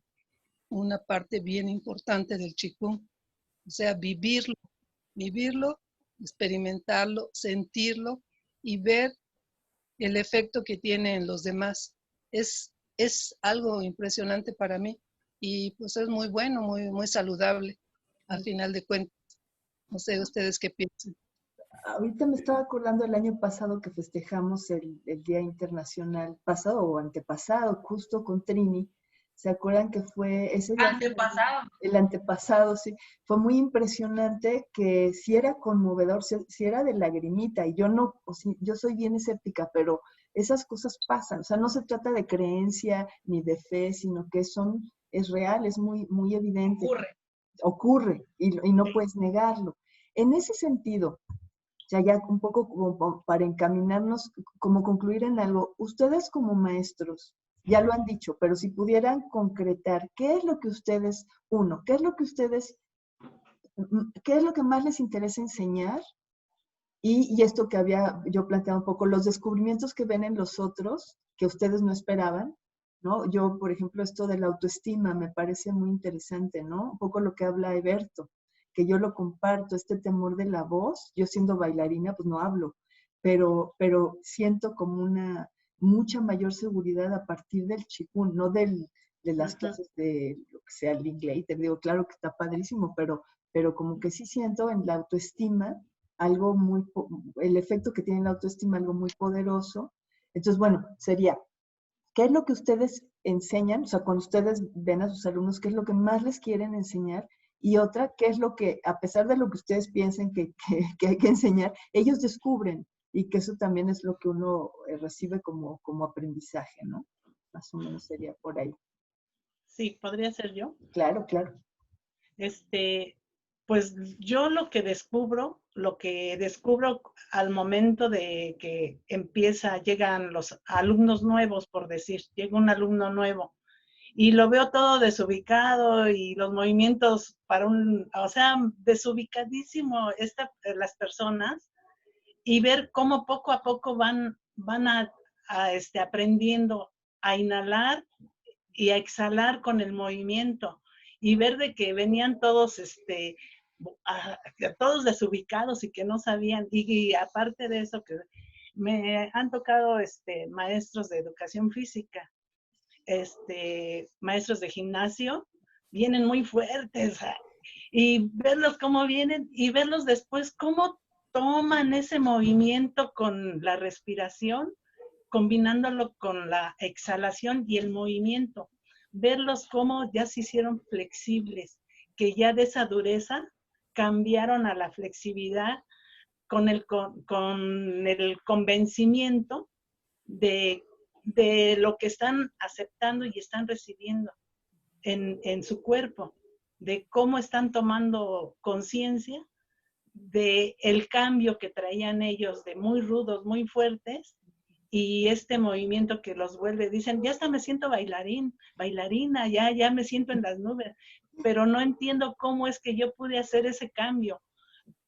una parte bien importante del Qigong. O sea, vivirlo, experimentarlo, sentirlo y ver el efecto que tiene en los demás. Es algo impresionante para mí y pues es muy bueno, muy saludable al final de cuentas. No sé ustedes qué piensan.
Ahorita me estaba acordando el año pasado que festejamos el Día Internacional, pasado o antepasado, justo con Trini. ¿Se acuerdan que fue ese día?
Antepasado.
El antepasado, sí. Fue muy impresionante que si era conmovedor, si era de lagrimita, y yo no, o sea, yo soy bien escéptica, pero esas cosas pasan. O sea, no se trata de creencia ni de fe, sino que es real, es muy evidente. Ocurre y no puedes negarlo. En ese sentido, o sea, ya un poco como para encaminarnos, como concluir en algo, ustedes como maestros, ya lo han dicho, pero si pudieran concretar, ¿qué es lo que ustedes, qué es lo que más les interesa enseñar? Y esto que había yo planteado un poco, los descubrimientos que ven en los otros, que ustedes no esperaban, ¿no? Yo, por ejemplo, esto de la autoestima me parece muy interesante, ¿no? Un poco lo que habla Eberto, que yo lo comparto, este temor de la voz. Yo siendo bailarina, pues no hablo, pero siento como una mucha mayor seguridad a partir del Qigong, no de las clases de lo que sea el inglés. Te digo, claro que está padrísimo, pero como que sí siento en la autoestima algo el efecto que tiene la autoestima, algo muy poderoso. Entonces, bueno, sería, ¿qué es lo que ustedes enseñan? O sea, cuando ustedes ven a sus alumnos, ¿qué es lo que más les quieren enseñar? Y otra, ¿qué es lo que, a pesar de lo que ustedes piensen que hay que enseñar, ellos descubren? Y que eso también es lo que uno recibe como aprendizaje, ¿no? Más o menos sería por ahí.
Sí, podría ser yo.
Claro, claro.
Pues yo lo que descubro al momento de que llegan los alumnos nuevos, por decir, llega un alumno nuevo y lo veo todo desubicado y los movimientos o sea, desubicadísimo las personas, y ver cómo poco a poco van aprendiendo a inhalar y a exhalar con el movimiento, y ver de que venían todos todos desubicados y que no sabían, y aparte de eso que me han tocado maestros de educación física, maestros de gimnasio, vienen muy fuertes, y verlos cómo vienen y verlos después cómo toman ese movimiento con la respiración, combinándolo con la exhalación y el movimiento. Verlos cómo ya se hicieron flexibles, que ya de esa dureza cambiaron a la flexibilidad con el convencimiento de lo que están aceptando y están recibiendo en su cuerpo, de cómo están tomando conciencia de el cambio que traían ellos de muy rudos, muy fuertes, y este movimiento que los vuelve, dicen, ya hasta me siento bailarina, ya me siento en las nubes, pero no entiendo cómo es que yo pude hacer ese cambio.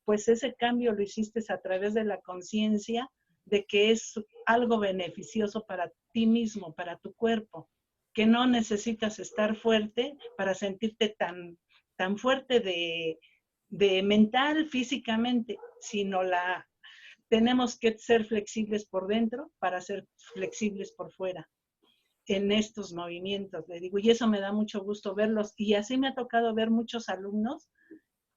Pues ese cambio lo hiciste a través de la conciencia de que es algo beneficioso para ti mismo, para tu cuerpo, que no necesitas estar fuerte para sentirte tan fuerte de mental, físicamente, sino tenemos que ser flexibles por dentro para ser flexibles por fuera en estos movimientos, le digo, y eso me da mucho gusto verlos, y así me ha tocado ver muchos alumnos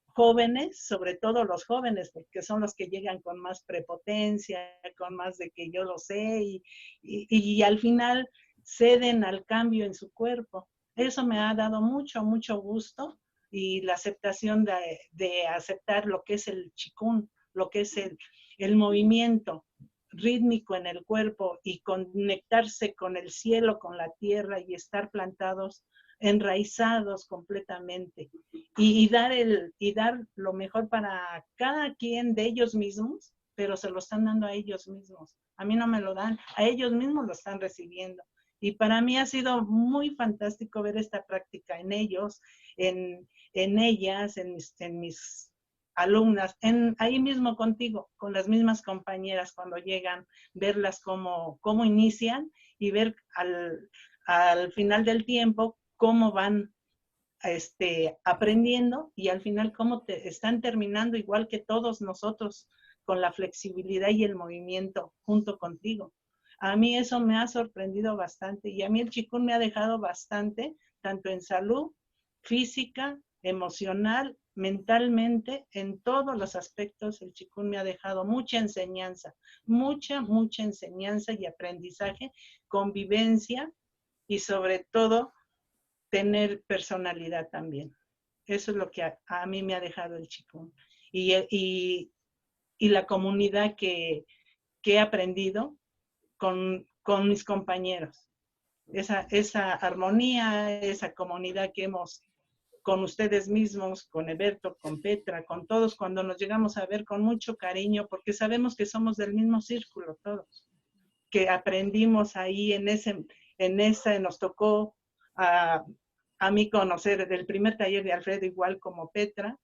jóvenes, sobre todo los jóvenes, porque son los que llegan con más prepotencia, con más de que yo lo sé, y al final ceden al cambio en su cuerpo. Eso me ha dado mucho gusto y la aceptación de aceptar lo que es el Qigong, lo que es el movimiento rítmico en el cuerpo y conectarse con el cielo, con la tierra y estar plantados, enraizados completamente y dar lo mejor para cada quien de ellos mismos, pero se lo están dando a ellos mismos. A mí no me lo dan, a ellos mismos lo están recibiendo. Y para mí ha sido muy fantástico ver esta práctica en ellos, en ellas, en mis alumnas, ahí mismo contigo, con las mismas compañeras cuando llegan, verlas cómo inician y ver al final del tiempo cómo van aprendiendo y al final cómo están terminando igual que todos nosotros con la flexibilidad y el movimiento junto contigo. A mí eso me ha sorprendido bastante y a mí el Qigong me ha dejado bastante, tanto en salud, física, emocional, mentalmente, en todos los aspectos. El Qigong me ha dejado mucha enseñanza, mucha enseñanza y aprendizaje, convivencia y sobre todo tener personalidad también. Eso es lo que a mí me ha dejado el Qigong. Y la comunidad que he aprendido con mis compañeros. Esa armonía, esa comunidad que hemos con ustedes mismos, con Eberto, con Petra, con todos, cuando nos llegamos a ver con mucho cariño, porque sabemos que somos del mismo círculo todos, que aprendimos ahí en esa nos tocó a mí conocer del primer taller de Alfredo, igual como Petra,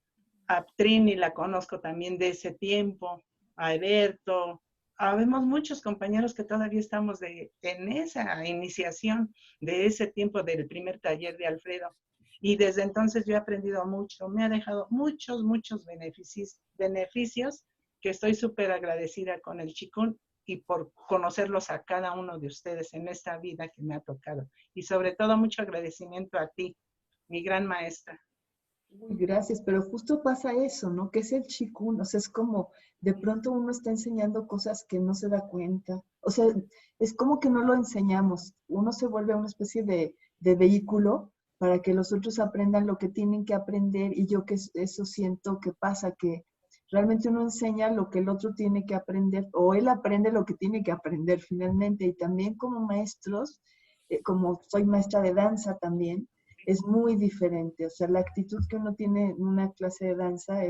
a Trini la conozco también de ese tiempo, a Eberto, habemos muchos compañeros que todavía estamos en esa iniciación de ese tiempo del primer taller de Alfredo. Y desde entonces yo he aprendido mucho, me ha dejado muchos beneficios que estoy súper agradecida con el Qigong y por conocerlos a cada uno de ustedes en esta vida que me ha tocado. Y sobre todo mucho agradecimiento a ti, mi gran maestra.
Muy gracias, pero justo pasa eso, ¿no? Que es el Qigong, o sea, es como de pronto uno está enseñando cosas que no se da cuenta, o sea, es como que no lo enseñamos, uno se vuelve una especie de vehículo para que los otros aprendan lo que tienen que aprender y yo que eso siento que pasa, que realmente uno enseña lo que el otro tiene que aprender o él aprende lo que tiene que aprender finalmente y también como maestros, como soy maestra de danza también, es muy diferente, o sea, la actitud que uno tiene en una clase de danza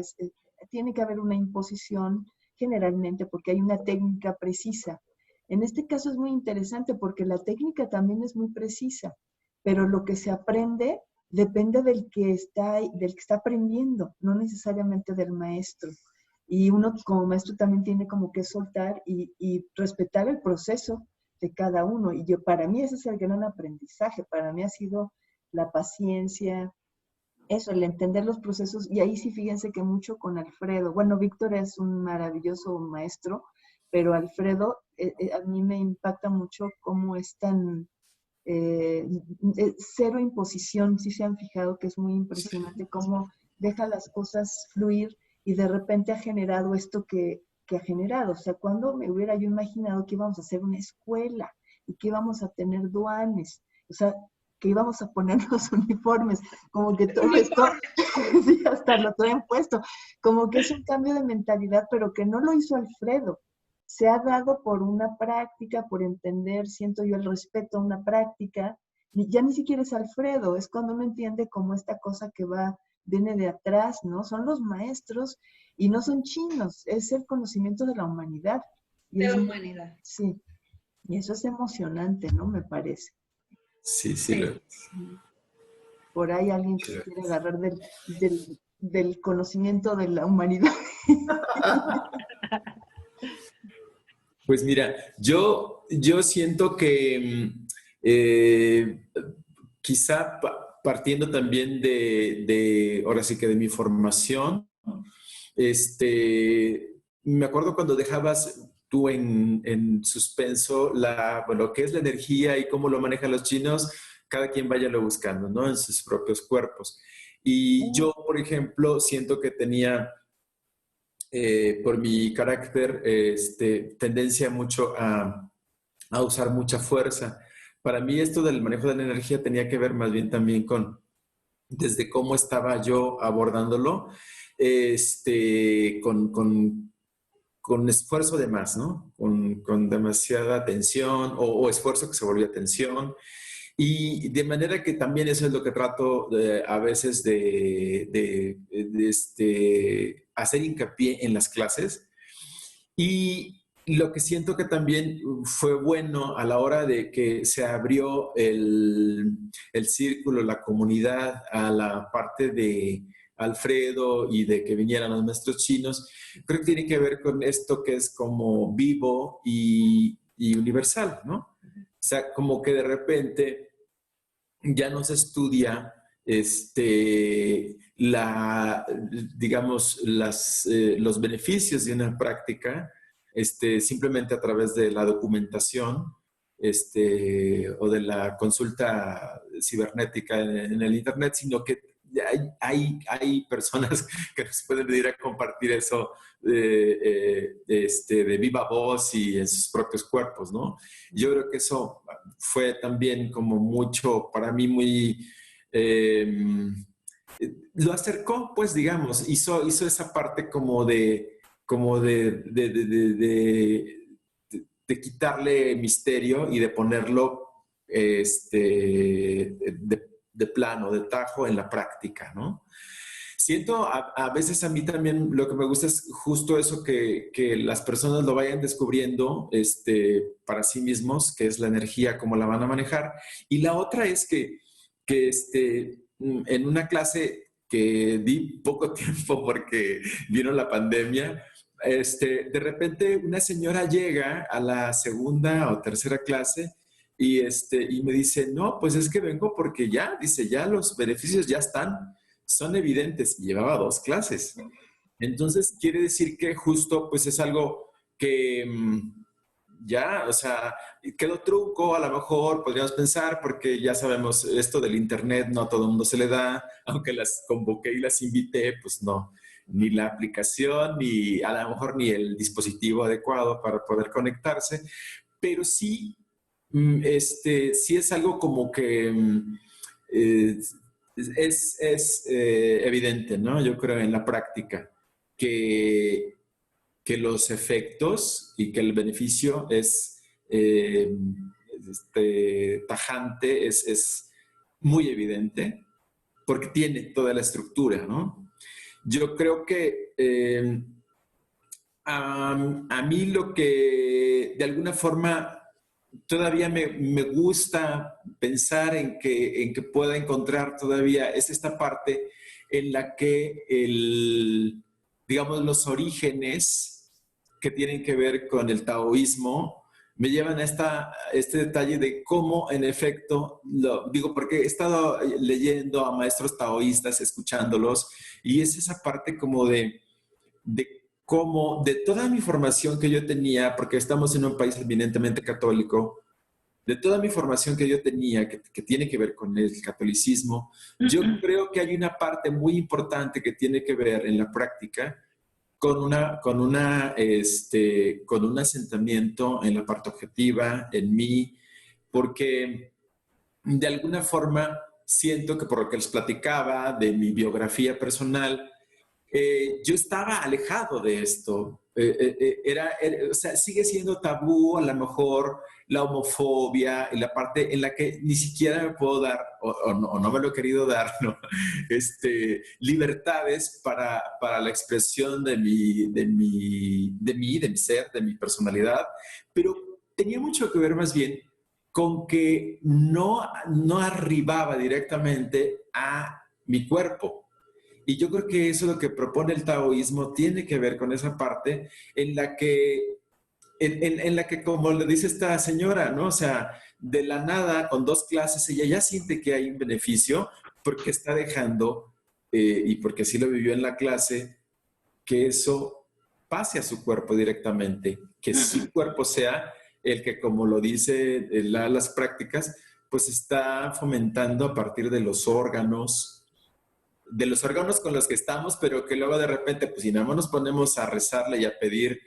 tiene que haber una imposición generalmente porque hay una técnica precisa. En este caso es muy interesante porque la técnica también es muy precisa, pero lo que se aprende depende del que está aprendiendo, no necesariamente del maestro. Y uno como maestro también tiene como que soltar y respetar el proceso de cada uno. Y para mí ese es el gran aprendizaje, para mí ha sido la paciencia, eso, el entender los procesos, y ahí sí fíjense que mucho con Alfredo, bueno, Víctor es un maravilloso maestro, pero Alfredo a mí me impacta mucho cómo es tan cero imposición, si se han fijado que es muy impresionante cómo deja las cosas fluir y de repente ha generado esto que ha generado, o sea, cuando me hubiera yo imaginado que íbamos a hacer una escuela y que íbamos a tener duanes, o sea, que íbamos a poner los uniformes, como que todo esto, sí, hasta lo traen puesto, como que es un cambio de mentalidad, pero que no lo hizo Alfredo, se ha dado por una práctica, por entender, siento yo el respeto a una práctica, y ya ni siquiera es Alfredo, es cuando uno entiende como esta cosa que viene de atrás, ¿no? Son los maestros y no son chinos, es el conocimiento de la humanidad. Y
de la humanidad.
Sí, y eso es emocionante, ¿no? Me parece.
Sí, sí.
Por ahí alguien que quiere agarrar del conocimiento de la humanidad.
Pues mira, yo siento que quizá partiendo también ahora sí que de mi formación, me acuerdo cuando dejabas tú en suspenso lo que es la energía y cómo lo manejan los chinos, cada quien vaya lo buscando, ¿no? En sus propios cuerpos. Y yo, por ejemplo, siento que tenía, por mi carácter, tendencia mucho a usar mucha fuerza. Para mí esto del manejo de la energía tenía que ver más bien también con desde cómo estaba yo abordándolo, con esfuerzo de más, ¿no? Con demasiada tensión o esfuerzo que se volvió tensión. Y de manera que también eso es lo que trato a veces de hacer hincapié en las clases. Y lo que siento que también fue bueno a la hora de que se abrió el círculo, la comunidad, a la parte de Alfredo y de que vinieran los maestros chinos, creo que tiene que ver con esto que es como vivo y universal, ¿no? O sea, como que de repente ya no se estudia digamos, los beneficios de una práctica simplemente a través de la documentación o de la consulta cibernética en el Internet, sino que hay personas que nos pueden venir a compartir eso de viva voz y en sus propios cuerpos, ¿no? Yo creo que eso fue también como mucho, para mí muy... lo acercó, pues, digamos, hizo esa parte como de quitarle misterio y de ponerlo de plano, de tajo en la práctica, ¿no? Siento a veces a mí también lo que me gusta es justo eso que las personas lo vayan descubriendo para sí mismos, que es la energía, cómo la van a manejar. Y la otra es que en una clase que di poco tiempo porque vino la pandemia, de repente una señora llega a la segunda o tercera clase y me dice, no, pues es que vengo porque dice, ya los beneficios ya son evidentes. Y llevaba 2 clases. Entonces, quiere decir que justo, pues es algo que o sea, quedó truco, a lo mejor podríamos pensar, porque ya sabemos, esto del Internet no a todo el mundo se le da, aunque las convoqué y las invité, pues no, ni la aplicación, ni a lo mejor ni el dispositivo adecuado para poder conectarse, pero sí, sí es algo como que es evidente, ¿no? Yo creo en la práctica que los efectos y que el beneficio es tajante, es muy evidente, porque tiene toda la estructura, ¿no? Yo creo que a mí lo que de alguna forma todavía me gusta pensar en que pueda encontrar todavía es esta parte en la que digamos, los orígenes que tienen que ver con el taoísmo me llevan a este detalle de cómo, en efecto, digo, porque he estado leyendo a maestros taoístas, escuchándolos, y es esa parte como de cómo, de toda mi formación que yo tenía, porque estamos en un país eminentemente católico, de toda mi formación que yo tenía, que tiene que ver con el catolicismo, yo creo que hay una parte muy importante que tiene que ver en la práctica con un asentamiento en la parte objetiva, en mí, porque de alguna forma siento que por lo que les platicaba de mi biografía personal, yo estaba alejado de esto. O sea, sigue siendo tabú a lo mejor la homofobia y la parte en la que ni siquiera me puedo dar, o no me lo he querido dar, ¿no? Libertades para la expresión de mi ser, de mi personalidad, pero tenía mucho que ver más bien con que no arribaba directamente a mi cuerpo. Y yo creo que eso es lo que propone el taoísmo, tiene que ver con esa parte en la que, como le dice esta señora, ¿no? O sea, de la nada, con 2 clases, ella ya siente que hay un beneficio porque está dejando, y porque así lo vivió en la clase, que eso pase a su cuerpo directamente, que su cuerpo sea el que, como lo dice las prácticas, pues está fomentando a partir de los órganos con los que estamos, pero que luego de repente, pues si nada más nos ponemos a rezarle y a pedir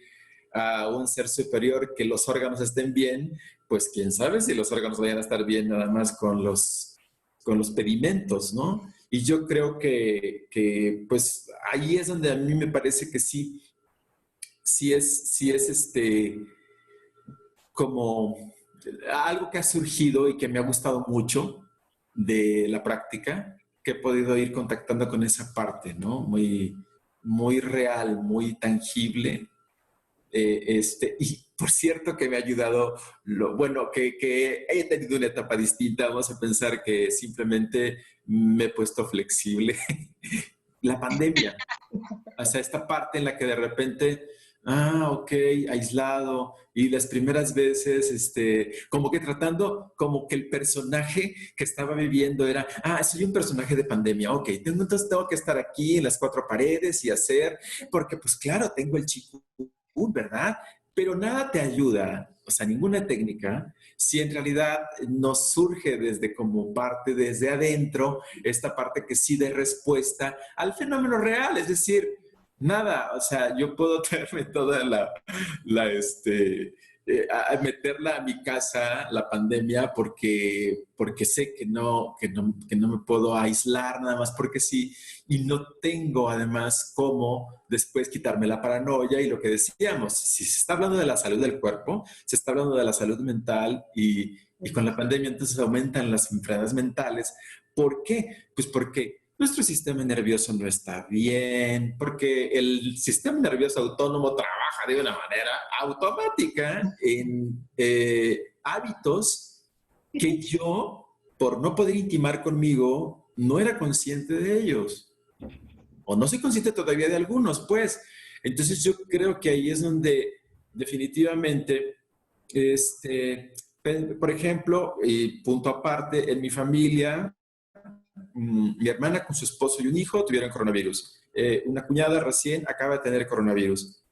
a un ser superior que los órganos estén bien, pues quién sabe si los órganos vayan a estar bien nada más con los pedimentos, ¿no? Y yo creo que pues ahí es donde a mí me parece que sí es como algo que ha surgido y que me ha gustado mucho de la práctica, que he podido ir contactando con esa parte, ¿no? Muy real, muy tangible. Y por cierto que me ha ayudado, bueno, que he tenido una etapa distinta, vamos a pensar que simplemente me he puesto flexible. La pandemia, o sea, esta parte en la que de repente, ok, aislado, y las primeras veces, como que tratando, como que el personaje que estaba viviendo era, soy un personaje de pandemia, ok, entonces tengo que estar aquí en las cuatro paredes y hacer, porque pues claro, tengo el chikungunya, ¿verdad? Pero nada te ayuda, o sea, ninguna técnica, si en realidad nos surge desde como parte, desde adentro, esta parte que sí dé respuesta al fenómeno real, es decir, nada, o sea, yo puedo traerme toda a meterla a mi casa, la pandemia, porque sé que no me puedo aislar nada más porque sí, y no tengo además cómo después quitarme la paranoia y lo que decíamos, si se está hablando de la salud del cuerpo, se está hablando de la salud mental y con la pandemia entonces aumentan las enfermedades mentales. ¿Por qué? Pues porque nuestro sistema nervioso no está bien, porque el sistema nervioso autónomo trabaja de una manera automática en hábitos que yo, por no poder intimar conmigo, no era consciente de ellos. O no soy consciente todavía de algunos, pues. Entonces yo creo que ahí es donde definitivamente, por ejemplo, y punto aparte, en mi familia, mi hermana con su esposo y un hijo tuvieron coronavirus. Una cuñada recién acaba de tener coronavirus.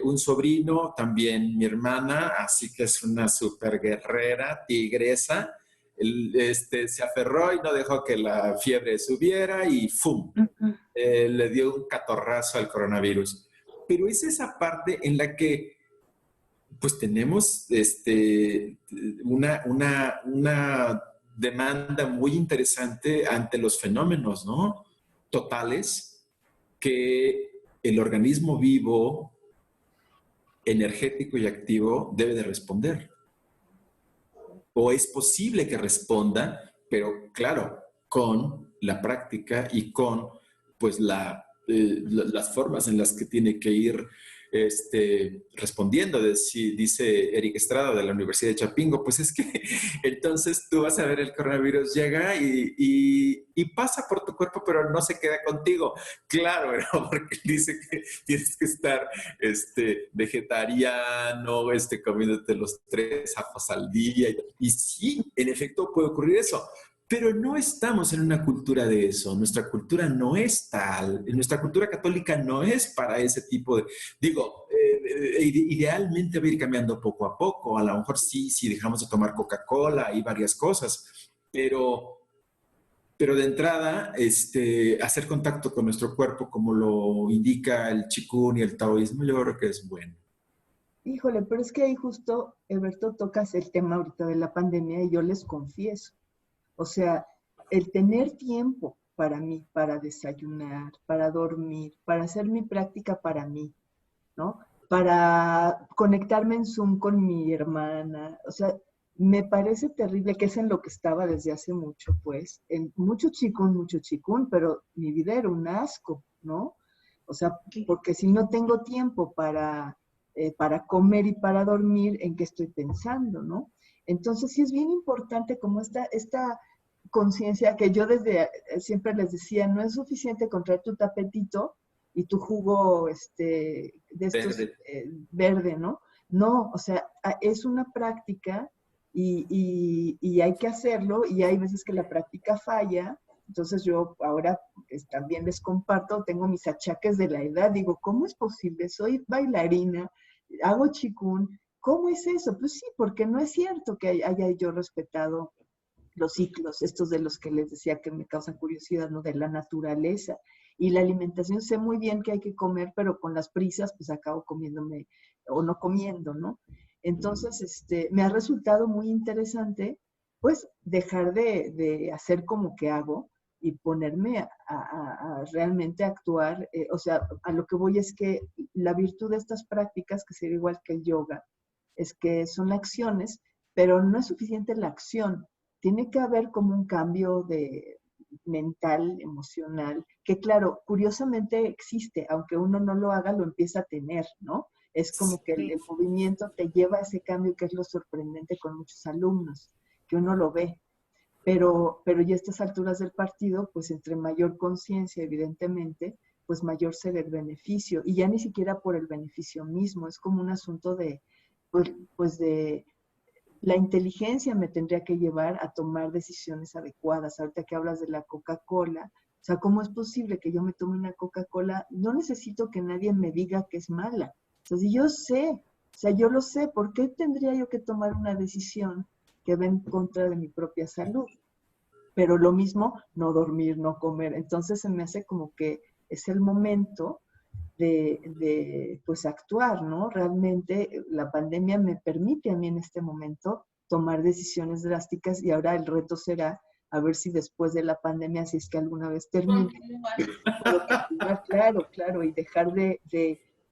Un sobrino también, mi hermana, así que es una super guerrera, tigresa, se aferró y no dejó que la fiebre subiera y ¡fum! Le dio un catorrazo al coronavirus. Pero es esa parte en la que pues tenemos una demanda muy interesante ante los fenómenos, ¿no? Totales que el organismo vivo, energético y activo debe de responder. O es posible que responda, pero claro, con la práctica y con pues las formas en las que tiene que ir respondiendo. Dice Eric Estrada de la Universidad de Chapingo, pues es que entonces tú vas a ver el coronavirus llega y pasa por tu cuerpo, pero no se queda contigo. Claro, ¿no? Porque dice que tienes que estar vegetariano, comiéndote los 3 ajos al día. Y sí, en efecto puede ocurrir eso. Pero no estamos en una cultura de eso. Nuestra cultura no es tal. Nuestra cultura católica no es para ese tipo de... Digo, idealmente va a ir cambiando poco a poco. A lo mejor sí, dejamos de tomar Coca-Cola y varias cosas. Pero de entrada, hacer contacto con nuestro cuerpo, como lo indica el Qigong y el taoísmo, yo creo que es bueno.
Híjole, pero es que ahí justo, Alberto, tocas el tema ahorita de la pandemia y yo les confieso. O sea, el tener tiempo para mí, para desayunar, para dormir, para hacer mi práctica para mí, ¿no? Para conectarme en Zoom con mi hermana. O sea, me parece terrible que es en lo que estaba desde hace mucho, pues. En mucho chikun, pero mi vida era un asco, ¿no? O sea, porque si no tengo tiempo para comer y para dormir, ¿en qué estoy pensando, no? Entonces sí es bien importante como esta conciencia que yo desde siempre les decía, no es suficiente con traer tu tapetito y tu jugo de estos verde, ¿no? No, o sea, es una práctica y hay que hacerlo y hay veces que la práctica falla. Entonces yo ahora también les comparto, tengo mis achaques de la edad, digo, ¿cómo es posible? Soy bailarina, hago Qigong, ¿cómo es eso? Pues sí, porque no es cierto que haya yo respetado los ciclos, estos de los que les decía que me causan curiosidad, ¿no? De la naturaleza. Y la alimentación, sé muy bien que hay que comer, pero con las prisas, pues acabo comiéndome o no comiendo, ¿no? Entonces, me ha resultado muy interesante, pues, dejar de hacer como que hago y ponerme a realmente actuar. O sea, a lo que voy es que la virtud de estas prácticas, que sería igual que el yoga, es que son acciones, pero no es suficiente la acción. Tiene que haber como un cambio de mental, emocional, que claro, curiosamente existe, aunque uno no lo haga, lo empieza a tener, ¿no? Es como que el movimiento te lleva a ese cambio, que es lo sorprendente con muchos alumnos, que uno lo ve. Pero ya a estas alturas del partido, pues entre mayor conciencia, evidentemente, pues mayor será el beneficio. Y ya ni siquiera por el beneficio mismo, es como un asunto de, pues de la inteligencia me tendría que llevar a tomar decisiones adecuadas. Ahorita que hablas de la Coca-Cola, o sea, ¿cómo es posible que yo me tome una Coca-Cola? No necesito que nadie me diga que es mala. O sea, si yo sé, o sea, yo lo sé, ¿por qué tendría yo que tomar una decisión que va en contra de mi propia salud? Pero lo mismo, no dormir, no comer. Entonces se me hace como que es el momento de pues actuar, ¿no? Realmente la pandemia me permite a mí en este momento tomar decisiones drásticas y ahora el reto será a ver si después de la pandemia, si es que alguna vez termine, puedo continuar, claro, y dejar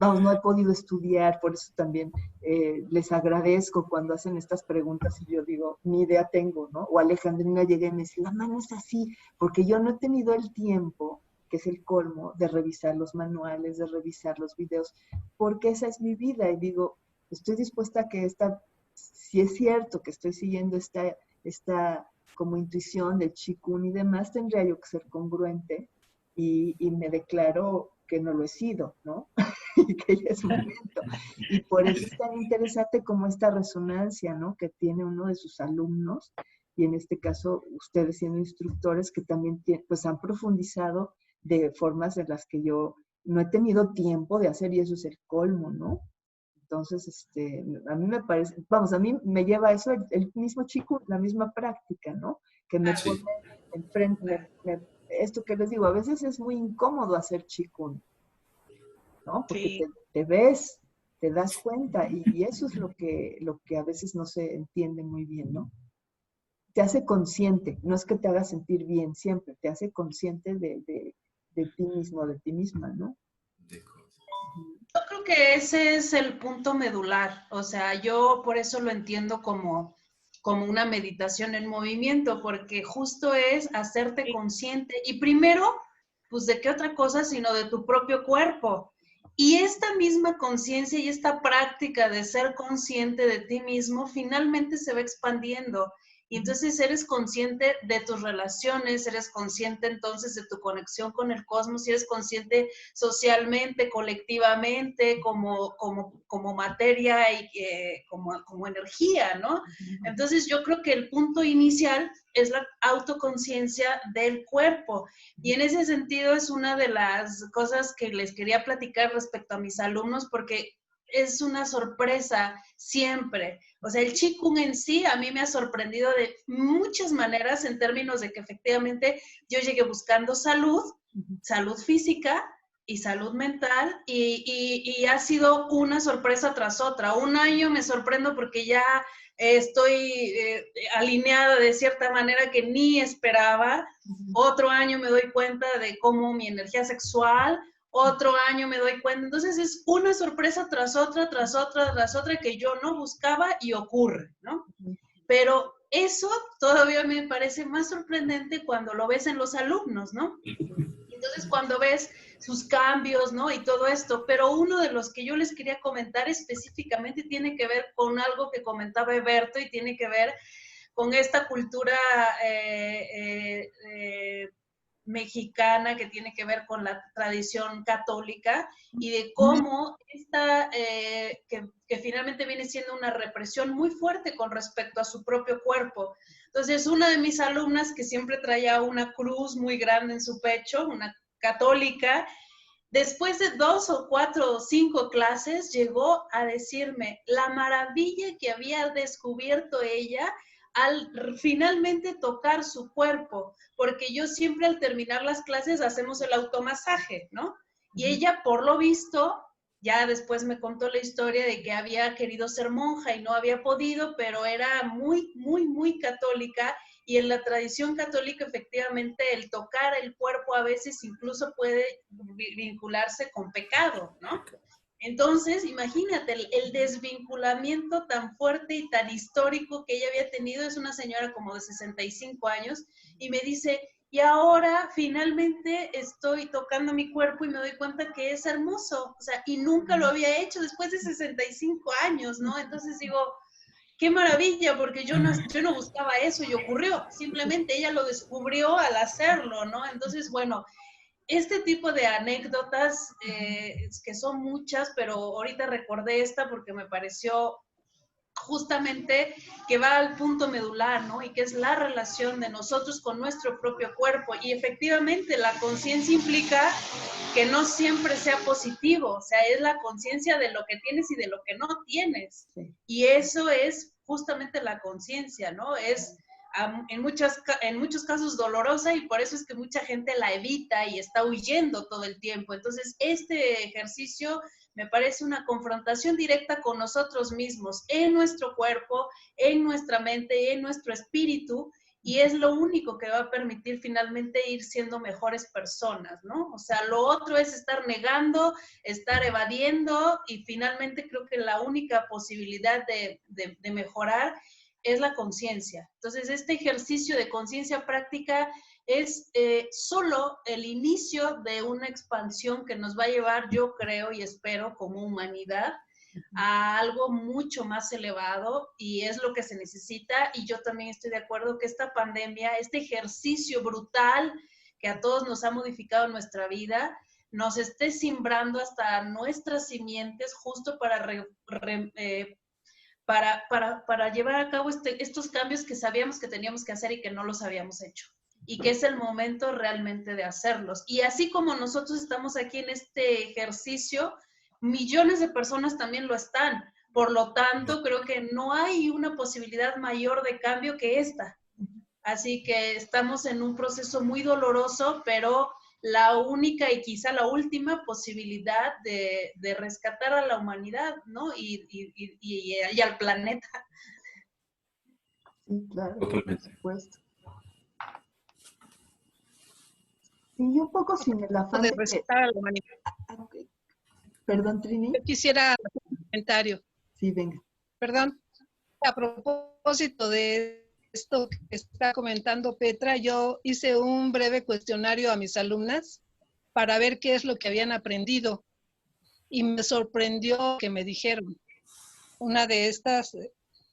vamos, no he podido estudiar, por eso también les agradezco cuando hacen estas preguntas y yo digo, ni idea tengo, ¿no? O Alejandrina llega y me dice, la mano es así, porque yo no he tenido el tiempo, que es el colmo, de revisar los manuales, de revisar los videos, porque esa es mi vida y digo, estoy dispuesta a que si es cierto que estoy siguiendo esta como intuición del Qigong y demás, tendría yo que ser congruente y me declaro que no lo he sido, ¿no? Y que ya es momento. Y por eso es tan interesante como esta resonancia, ¿no? Que tiene uno de sus alumnos, y en este caso ustedes siendo instructores que también pues han profundizado de formas en las que yo no he tenido tiempo de hacer, y eso es el colmo, ¿no? Entonces, a mí me parece, vamos, a mí me lleva a eso el mismo chico, la misma práctica, ¿no? Que me pone enfrente, esto que les digo, a veces es muy incómodo hacer Qigong, ¿no? Porque te ves, te das cuenta, y eso es lo que a veces no se entiende muy bien, ¿no? Te hace consciente, no es que te haga sentir bien siempre, te hace consciente de ti mismo, de ti misma, ¿no?
Yo creo que ese es el punto medular, o sea, yo por eso lo entiendo como una meditación en movimiento, porque justo es hacerte consciente y primero, pues de qué otra cosa sino de tu propio cuerpo. Y esta misma conciencia y esta práctica de ser consciente de ti mismo finalmente se va expandiendo. Y entonces eres consciente de tus relaciones, eres consciente entonces de tu conexión con el cosmos, y eres consciente socialmente, colectivamente, como materia y como energía, ¿no? Entonces yo creo que el punto inicial es la autoconciencia del cuerpo. Y en ese sentido es una de las cosas que les quería platicar respecto a mis alumnos, porque es una sorpresa siempre. O sea, el Qigong en sí a mí me ha sorprendido de muchas maneras en términos de que efectivamente yo llegué buscando salud física y salud mental y ha sido una sorpresa tras otra. Un año me sorprendo porque ya estoy alineada de cierta manera que ni esperaba. Otro año me doy cuenta de cómo mi energía sexual, otro año me doy cuenta. Entonces es una sorpresa tras otra, tras otra, tras otra que yo no buscaba y ocurre, ¿no? Pero eso todavía me parece más sorprendente cuando lo ves en los alumnos, ¿no? Entonces cuando ves sus cambios, ¿no? Y todo esto, pero uno de los que yo les quería comentar específicamente tiene que ver con algo que comentaba Eberto y tiene que ver con esta cultura mexicana que tiene que ver con la tradición católica y de cómo esta, que finalmente viene siendo una represión muy fuerte con respecto a su propio cuerpo. Entonces, una de mis alumnas que siempre traía una cruz muy grande en su pecho, una católica, después de 2 o 4 o 5 clases, llegó a decirme la maravilla que había descubierto ella al finalmente tocar su cuerpo, porque yo siempre al terminar las clases hacemos el automasaje, ¿no? Y ella, por lo visto, ya después me contó la historia de que había querido ser monja y no había podido, pero era muy, muy, muy católica y en la tradición católica efectivamente el tocar el cuerpo a veces incluso puede vincularse con pecado, ¿no? Entonces, imagínate, el desvinculamiento tan fuerte y tan histórico que ella había tenido. Es una señora como de 65 años y me dice, y ahora finalmente estoy tocando mi cuerpo y me doy cuenta que es hermoso, o sea, y nunca lo había hecho después de 65 años, ¿no? Entonces digo, qué maravilla, porque yo no buscaba eso y ocurrió, simplemente ella lo descubrió al hacerlo, ¿no? Entonces, bueno, este tipo de anécdotas, que son muchas, pero ahorita recordé esta porque me pareció justamente que va al punto medular, ¿no? Y que es la relación de nosotros con nuestro propio cuerpo. Y efectivamente la conciencia implica que no siempre sea positivo, o sea, es la conciencia de lo que tienes y de lo que no tienes.
Sí.
Y eso es justamente la conciencia, ¿no? Es en muchos casos dolorosa y por eso es que mucha gente la evita y está huyendo todo el tiempo. Entonces, este ejercicio me parece una confrontación directa con nosotros mismos, en nuestro cuerpo, en nuestra mente, en nuestro espíritu, y es lo único que va a permitir finalmente ir siendo mejores personas, ¿no? O sea, lo otro es estar negando, estar evadiendo, y finalmente creo que la única posibilidad de mejorar es la conciencia. Entonces, este ejercicio de conciencia práctica es solo el inicio de una expansión que nos va a llevar, yo creo y espero, como humanidad, a algo mucho más elevado, y es lo que se necesita. Y yo también estoy de acuerdo que esta pandemia, este ejercicio brutal que a todos nos ha modificado nuestra vida, nos esté simbrando hasta nuestras simientes justo para llevar a cabo estos cambios que sabíamos que teníamos que hacer y que no los habíamos hecho, y que es el momento realmente de hacerlos. Y así como nosotros estamos aquí en este ejercicio, millones de personas también lo están. Por lo tanto, creo que no hay una posibilidad mayor de cambio que esta. Así que estamos en un proceso muy doloroso, pero la única y quizá la última posibilidad de rescatar a la humanidad, ¿no? Y al planeta.
Sí, claro,
Totalmente.
por supuesto. Y un poco sin el afán
De
de que...
respetar a la humanidad.
Okay. Perdón, Trini.
Yo quisiera hacer un comentario.
Sí, venga.
Perdón. A propósito de esto que está comentando Petra, yo hice un breve cuestionario a mis alumnas para ver qué es lo que habían aprendido, y me sorprendió que me dijeron. Una de estas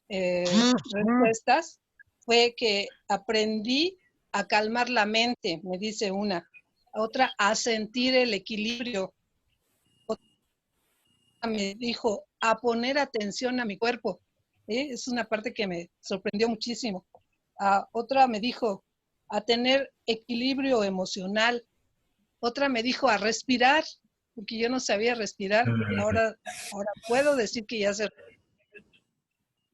respuestas fue que aprendí a calmar la mente, me dice una. Otra, a sentir el equilibrio. Otra me dijo, a poner atención a mi cuerpo. Es una parte que me sorprendió muchísimo. Otra me dijo, a tener equilibrio emocional. Otra me dijo, a respirar, porque yo no sabía respirar. Ahora puedo decir que ya sé.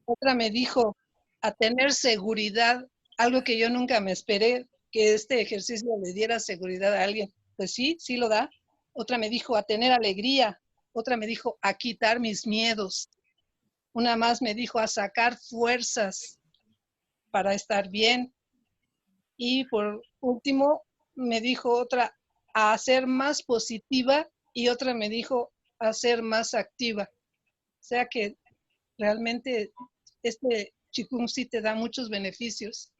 Otra me dijo, a tener seguridad, algo que yo nunca me esperé, que este ejercicio le diera seguridad a alguien. Pues sí, sí lo da. Otra me dijo, a tener alegría. Otra me dijo, a quitar mis miedos. Una más me dijo, a sacar fuerzas para estar bien. Y por último, me dijo otra, a ser más positiva, y otra me dijo, a ser más activa. O sea que realmente este Qigong sí te da muchos beneficios,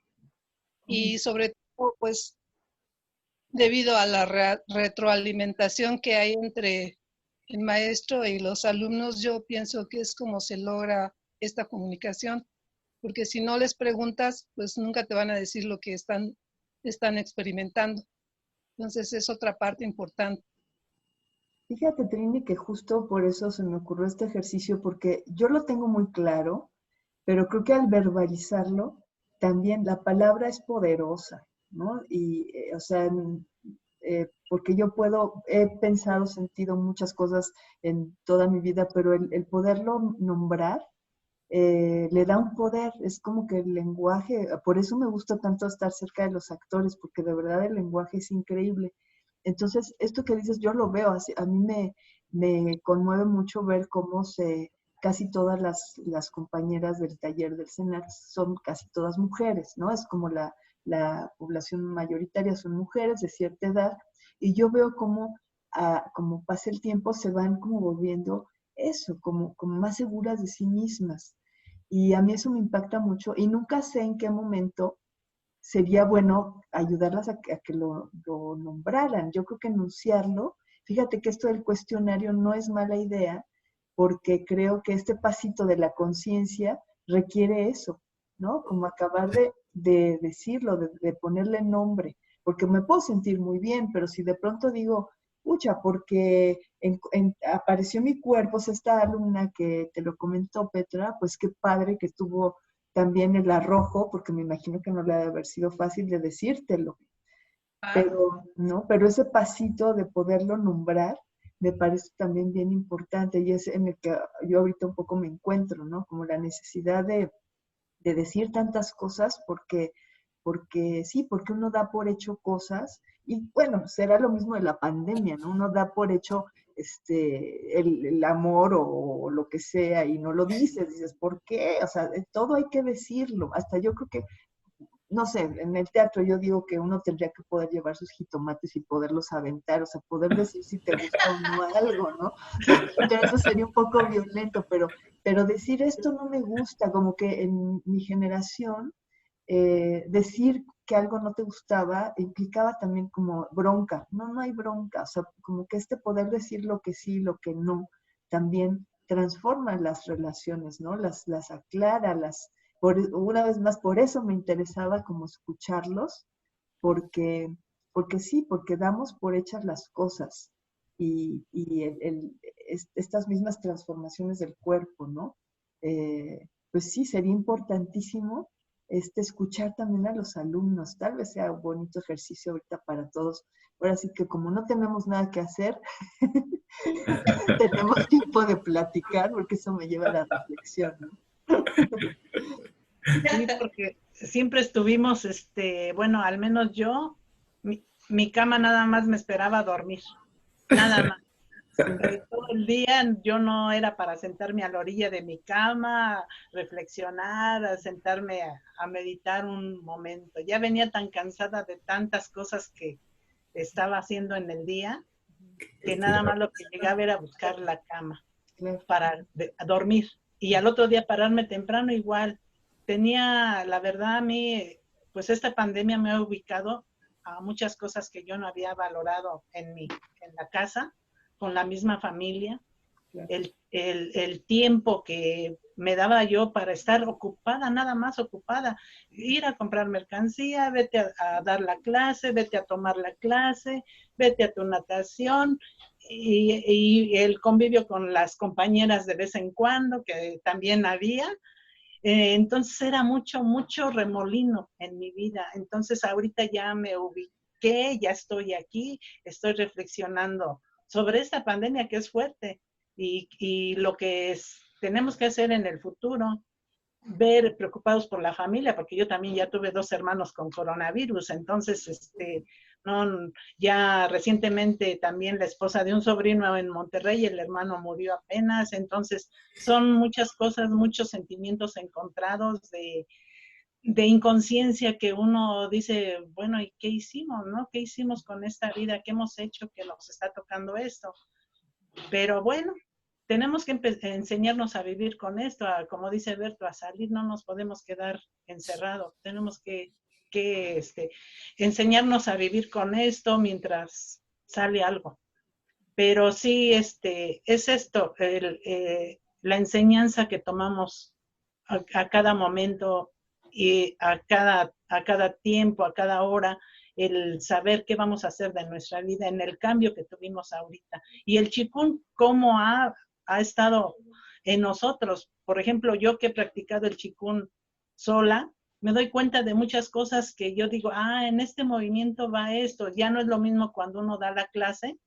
y sobre todo, pues, debido a la retroalimentación que hay entre el maestro y los alumnos, yo pienso que es como se logra esta comunicación, porque si no les preguntas, pues nunca te van a decir lo que están experimentando. Entonces es otra parte importante.
Fíjate, Trini, que justo por eso se me ocurrió este ejercicio, porque yo lo tengo muy claro, pero creo que al verbalizarlo, también la palabra es poderosa, ¿no? Y, o sea, porque yo he pensado, sentido muchas cosas en toda mi vida, pero el poderlo nombrar le da un poder. Es como que el lenguaje, por eso me gusta tanto estar cerca de los actores, porque de verdad el lenguaje es increíble. Entonces, esto que dices, yo lo veo, así, a mí me conmueve mucho ver cómo se casi todas las compañeras del taller del CENAR son casi todas mujeres, ¿no? Es como la población mayoritaria son mujeres de cierta edad, y yo veo como pasa el tiempo se van como volviendo eso, como más seguras de sí mismas. Y a mí eso me impacta mucho y nunca sé en qué momento sería bueno ayudarlas a que lo nombraran. Yo creo que enunciarlo, fíjate que esto del cuestionario no es mala idea, porque creo que este pasito de la conciencia requiere eso, ¿no? Como acabar de decirlo, de ponerle nombre, porque me puedo sentir muy bien, pero si de pronto digo, pucha, porque apareció mi cuerpo, o sea, esta alumna que te lo comentó, Petra, pues qué padre que tuvo también el arrojo, porque me imagino que no le ha de haber sido fácil de decírtelo, pero, ¿no? Pero ese pasito de poderlo nombrar me parece también bien importante y es en el que yo ahorita un poco me encuentro, ¿no? Como la necesidad de decir tantas cosas porque sí, porque uno da por hecho cosas y bueno, será lo mismo de la pandemia, ¿no? Uno da por hecho el amor o lo que sea y no lo dices, ¿por qué? O sea, todo hay que decirlo, hasta yo creo que no sé, en el teatro yo digo que uno tendría que poder llevar sus jitomates y poderlos aventar, o sea, poder decir si te gusta o no algo, ¿no? Pero eso sería un poco violento, pero decir esto no me gusta, como que en mi generación, decir que algo no te gustaba implicaba también como bronca. No, no hay bronca, o sea, como que este poder decir lo que sí, lo que no, también transforma las relaciones, ¿no? Las aclara, una vez más, por eso me interesaba como escucharlos, porque sí, porque damos por hechas las cosas y estas mismas transformaciones del cuerpo, ¿no? Pues sí, sería importantísimo escuchar también a los alumnos, tal vez sea un bonito ejercicio ahorita para todos. Ahora sí que como no tenemos nada que hacer, tenemos tiempo de platicar, porque eso me lleva a la reflexión, ¿no?
Sí, porque siempre estuvimos, bueno, al menos yo, mi cama nada más me esperaba dormir, nada más. Todo el día yo no era para sentarme a la orilla de mi cama, reflexionar, a sentarme a meditar un momento. Ya venía tan cansada de tantas cosas que estaba haciendo en el día, que nada más lo que llegaba era buscar la cama para a dormir. Y al otro día pararme temprano igual. Tenía, la verdad, a mí, pues esta pandemia me ha ubicado a muchas cosas que yo no había valorado en la casa, con la misma familia. El tiempo que me daba yo para estar ocupada, nada más ocupada, ir a comprar mercancía, vete a dar la clase, vete a tomar la clase, vete a tu natación y el convivio con las compañeras de vez en cuando, que también había. Entonces era mucho, mucho remolino en mi vida. Entonces ahorita ya me ubiqué, ya estoy aquí, estoy reflexionando sobre esta pandemia que es fuerte y lo que tenemos que hacer en el futuro, ver preocupados por la familia, porque yo también ya tuve 2 hermanos con coronavirus, entonces, no, ya recientemente también la esposa de un sobrino en Monterrey, el hermano murió apenas, entonces son muchas cosas, muchos sentimientos encontrados de inconsciencia que uno dice, bueno, ¿y qué hicimos, no? ¿Qué hicimos con esta vida? ¿Qué hemos hecho que nos está tocando esto? Pero bueno, tenemos que enseñarnos a vivir con esto, como dice Berto, a salir, no nos podemos quedar encerrados, tenemos que enseñarnos a vivir con esto mientras sale algo. Pero sí, es esto, la enseñanza que tomamos a cada momento y a cada tiempo, a cada hora, el saber qué vamos a hacer de nuestra vida en el cambio que tuvimos ahorita. Y el Qigong, cómo ha estado en nosotros. Por ejemplo, yo que he practicado el Qigong sola, me doy cuenta de muchas cosas que yo digo, en este movimiento va esto. Ya no es lo mismo cuando uno da la clase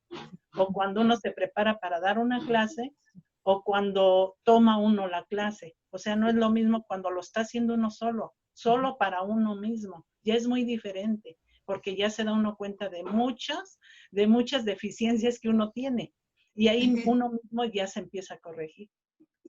o cuando uno se prepara para dar una clase o cuando toma uno la clase. O sea, no es lo mismo cuando lo está haciendo uno solo para uno mismo. Ya es muy diferente, porque ya se da uno cuenta de muchas deficiencias que uno tiene. Y ahí uno mismo ya se empieza a corregir.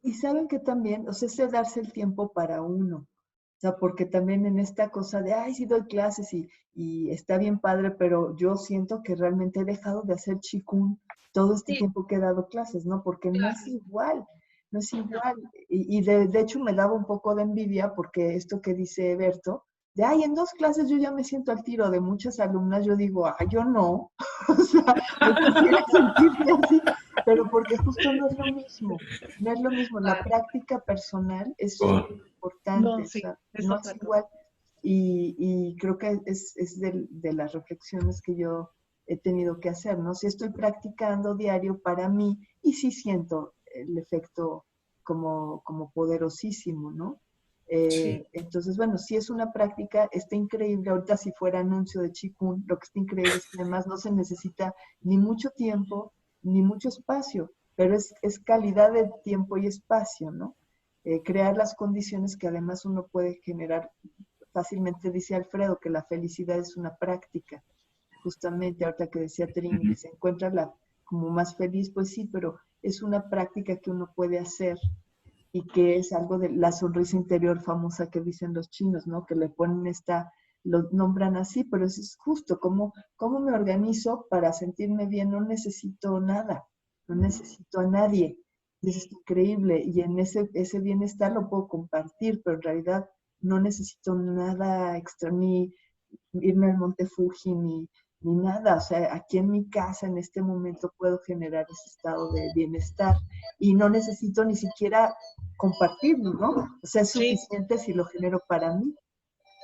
Y saben que también, o sea, es de darse el tiempo para uno. O sea, porque también en esta cosa de, ay, sí doy clases y está bien padre, pero yo siento que realmente he dejado de hacer chikun todo este
Sí,
tiempo que he dado clases, ¿no? Porque no es
claro.
igual, no es
No.
igual. Y de hecho me daba un poco de envidia porque esto que dice Berto, de, ay, en 2 clases yo ya me siento al tiro de muchas alumnas, yo digo, ay, yo no. O sea, yo quisiera sentirme así, pero porque justo no es lo mismo. No es lo mismo, la
Claro.
práctica personal es
Oh,
súper importante,
No,
o
sí,
sea,
es
no es
otra cosa.
igual. Y creo que es de las reflexiones que yo he tenido que hacer, ¿no? Si estoy practicando diario para mí y sí siento el efecto como poderosísimo, ¿no?
sí,
Entonces, bueno, si es una práctica, está increíble. Ahorita si fuera anuncio de Qigong, lo que está increíble es que además no se necesita ni mucho tiempo ni mucho espacio, pero es calidad de tiempo y espacio, ¿no? Crear las condiciones que además uno puede generar fácilmente. Dice Alfredo que la felicidad es una práctica, justamente ahorita que decía Trini, que
ujú,
se encuentra como más feliz, pues sí, pero es una práctica que uno puede hacer y que es algo de la sonrisa interior famosa que dicen los chinos, ¿no? Que le ponen lo nombran así, pero eso es justo, ¿cómo me organizo para sentirme bien? No necesito nada, no necesito a nadie. Y eso es increíble, y en ese bienestar lo puedo compartir, pero en realidad no necesito nada extra, ni irme al Monte Fuji, ni nada. O sea, aquí en mi casa, en este momento, puedo generar ese estado de bienestar y no necesito ni siquiera compartirlo, ¿no? O sea, es
Sí,
suficiente si lo genero para mí.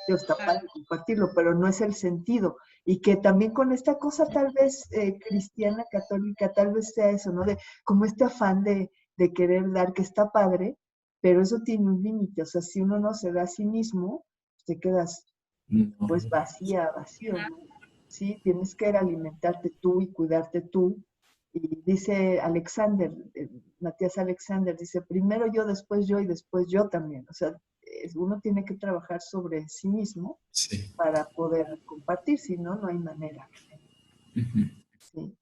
Yo está
Claro.
para compartirlo, pero no es el sentido. Y que también con esta cosa tal vez cristiana, católica, tal vez sea eso, ¿no? De como este afán de querer dar, que está padre, pero eso tiene un límite. O sea, si uno no se da a sí mismo, te quedas
no,
pues vacía, vacío, ¿no? Sí, tienes que alimentarte tú y cuidarte tú. Y dice Alexander, Matías Alexander, dice, primero yo, después yo y después yo también. O sea, uno tiene que trabajar sobre sí mismo
sí.
para poder compartir, si no, no hay manera.
Ujú.
Sí.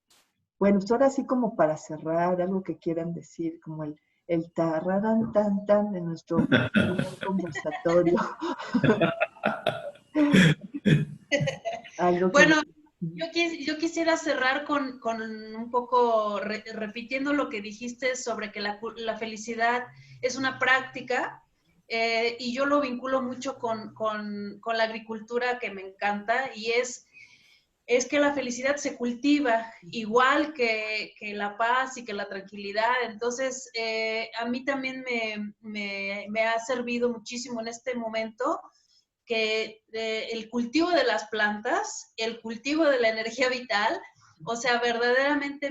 Bueno, pues ahora sí como para cerrar, algo que quieran decir, como el tararán tan tan de nuestro primer conversatorio. Algo que...
Bueno, yo quisiera cerrar con un poco repitiendo lo que dijiste sobre que la felicidad es una práctica, y yo lo vinculo mucho con la agricultura que me encanta, y es que la felicidad se cultiva igual que la paz y que la tranquilidad. Entonces, a mí también me ha servido muchísimo en este momento que el cultivo de las plantas, el cultivo de la energía vital, o sea, verdaderamente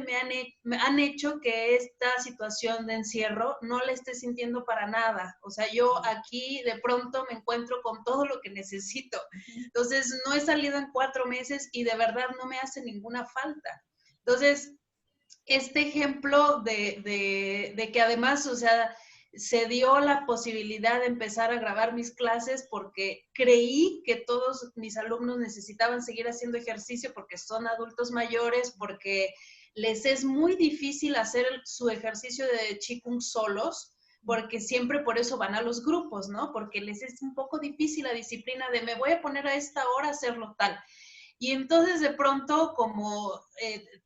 me han hecho que esta situación de encierro no la esté sintiendo para nada. O sea, yo aquí de pronto me encuentro con todo lo que necesito. Entonces, no he salido en 4 meses y de verdad no me hace ninguna falta. Entonces, este ejemplo de que además, o sea, se dio la posibilidad de empezar a grabar mis clases porque creí que todos mis alumnos necesitaban seguir haciendo ejercicio porque son adultos mayores, porque les es muy difícil hacer su ejercicio de Qigong solos, porque siempre por eso van a los grupos, ¿no? Porque les es un poco difícil la disciplina de me voy a poner a esta hora a hacerlo tal. Y entonces de pronto, como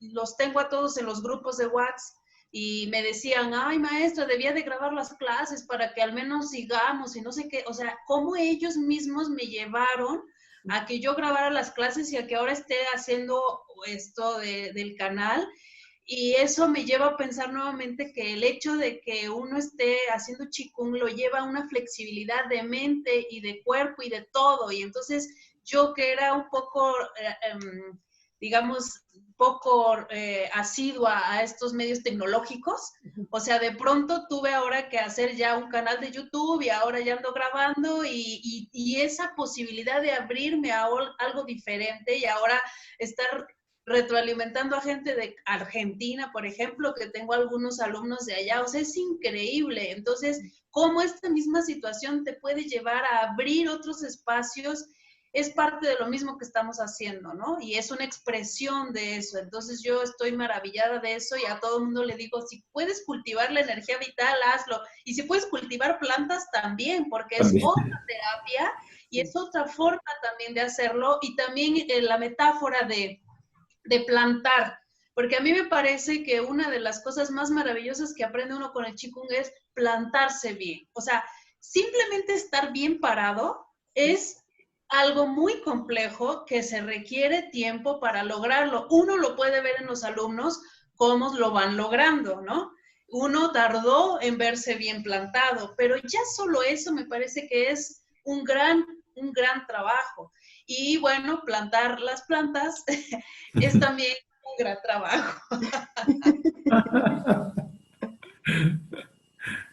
los tengo a todos en los grupos de WhatsApp, y me decían, ay maestra, debía de grabar las clases para que al menos sigamos y no sé qué, o sea, cómo ellos mismos me llevaron a que yo grabara las clases y a que ahora esté haciendo esto del canal. Y eso me lleva a pensar nuevamente que el hecho de que uno esté haciendo Qigong lo lleva a una flexibilidad de mente y de cuerpo y de todo. Y entonces yo que era un poco, digamos, poco asidua a estos medios tecnológicos, o sea, de pronto tuve ahora que hacer ya un canal de YouTube y ahora ya ando grabando y esa posibilidad de abrirme a algo diferente y ahora estar retroalimentando a gente de Argentina, por ejemplo, que tengo algunos alumnos de allá, o sea, es increíble. Entonces, cómo esta misma situación te puede llevar a abrir otros espacios es parte de lo mismo que estamos haciendo, ¿no? Y es una expresión de eso. Entonces yo estoy maravillada de eso y a todo el mundo le digo, si puedes cultivar la energía vital, hazlo. Y si puedes cultivar plantas también, porque es otra terapia y es otra forma también de hacerlo. Y también la metáfora de plantar. Porque a mí me parece que una de las cosas más maravillosas que aprende uno con el Qigong es plantarse bien. O sea, simplemente estar bien parado es algo muy complejo que se requiere tiempo para lograrlo. Uno lo puede ver en los alumnos cómo lo van logrando, ¿no? Uno tardó en verse bien plantado, pero ya solo eso me parece que es un gran trabajo. Y bueno, plantar las plantas es también un gran trabajo.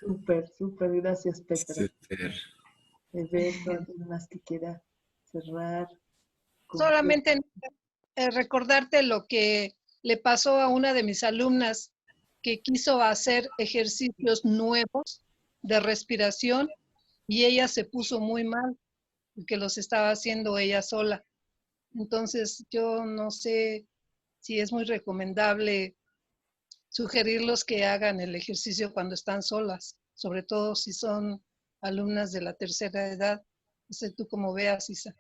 Súper, súper, gracias Petra.
Súper.
Beto, ¿alguien más que quiera cerrar?
Solamente recordarte lo que le pasó a una de mis alumnas que quiso hacer ejercicios nuevos de respiración y ella se puso muy mal porque los estaba haciendo ella sola. Entonces yo no sé si es muy recomendable sugerirlos que hagan el ejercicio cuando están solas, sobre todo si son alumnas de la tercera edad. No sé tú cómo veas, Isa.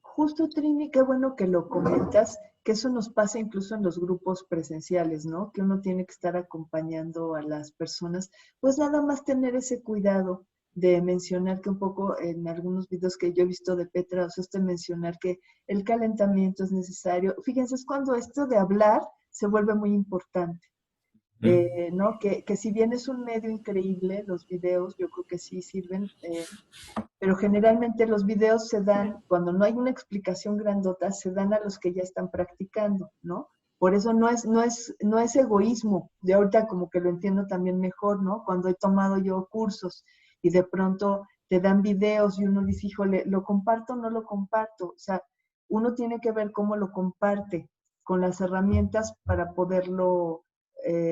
Justo, Trini, qué bueno que lo comentas, que eso nos pasa incluso en los grupos presenciales, ¿no? Que uno tiene que estar acompañando a las personas, pues nada más tener ese cuidado de mencionar que un poco en algunos videos que yo he visto de Petra, o sea, mencionar que el calentamiento es necesario. Fíjense, es cuando esto de hablar se vuelve muy importante. ¿No? Que si bien es un medio increíble, los videos yo creo que sí sirven, pero generalmente los videos se dan, cuando no hay una explicación grandota, se dan a los que ya están practicando, ¿no? Por eso no es egoísmo, de ahorita como que lo entiendo también mejor, ¿no? Cuando he tomado yo cursos y de pronto te dan videos y uno dice, híjole, ¿lo comparto o no lo comparto? O sea, uno tiene que ver cómo lo comparte con las herramientas para poderlo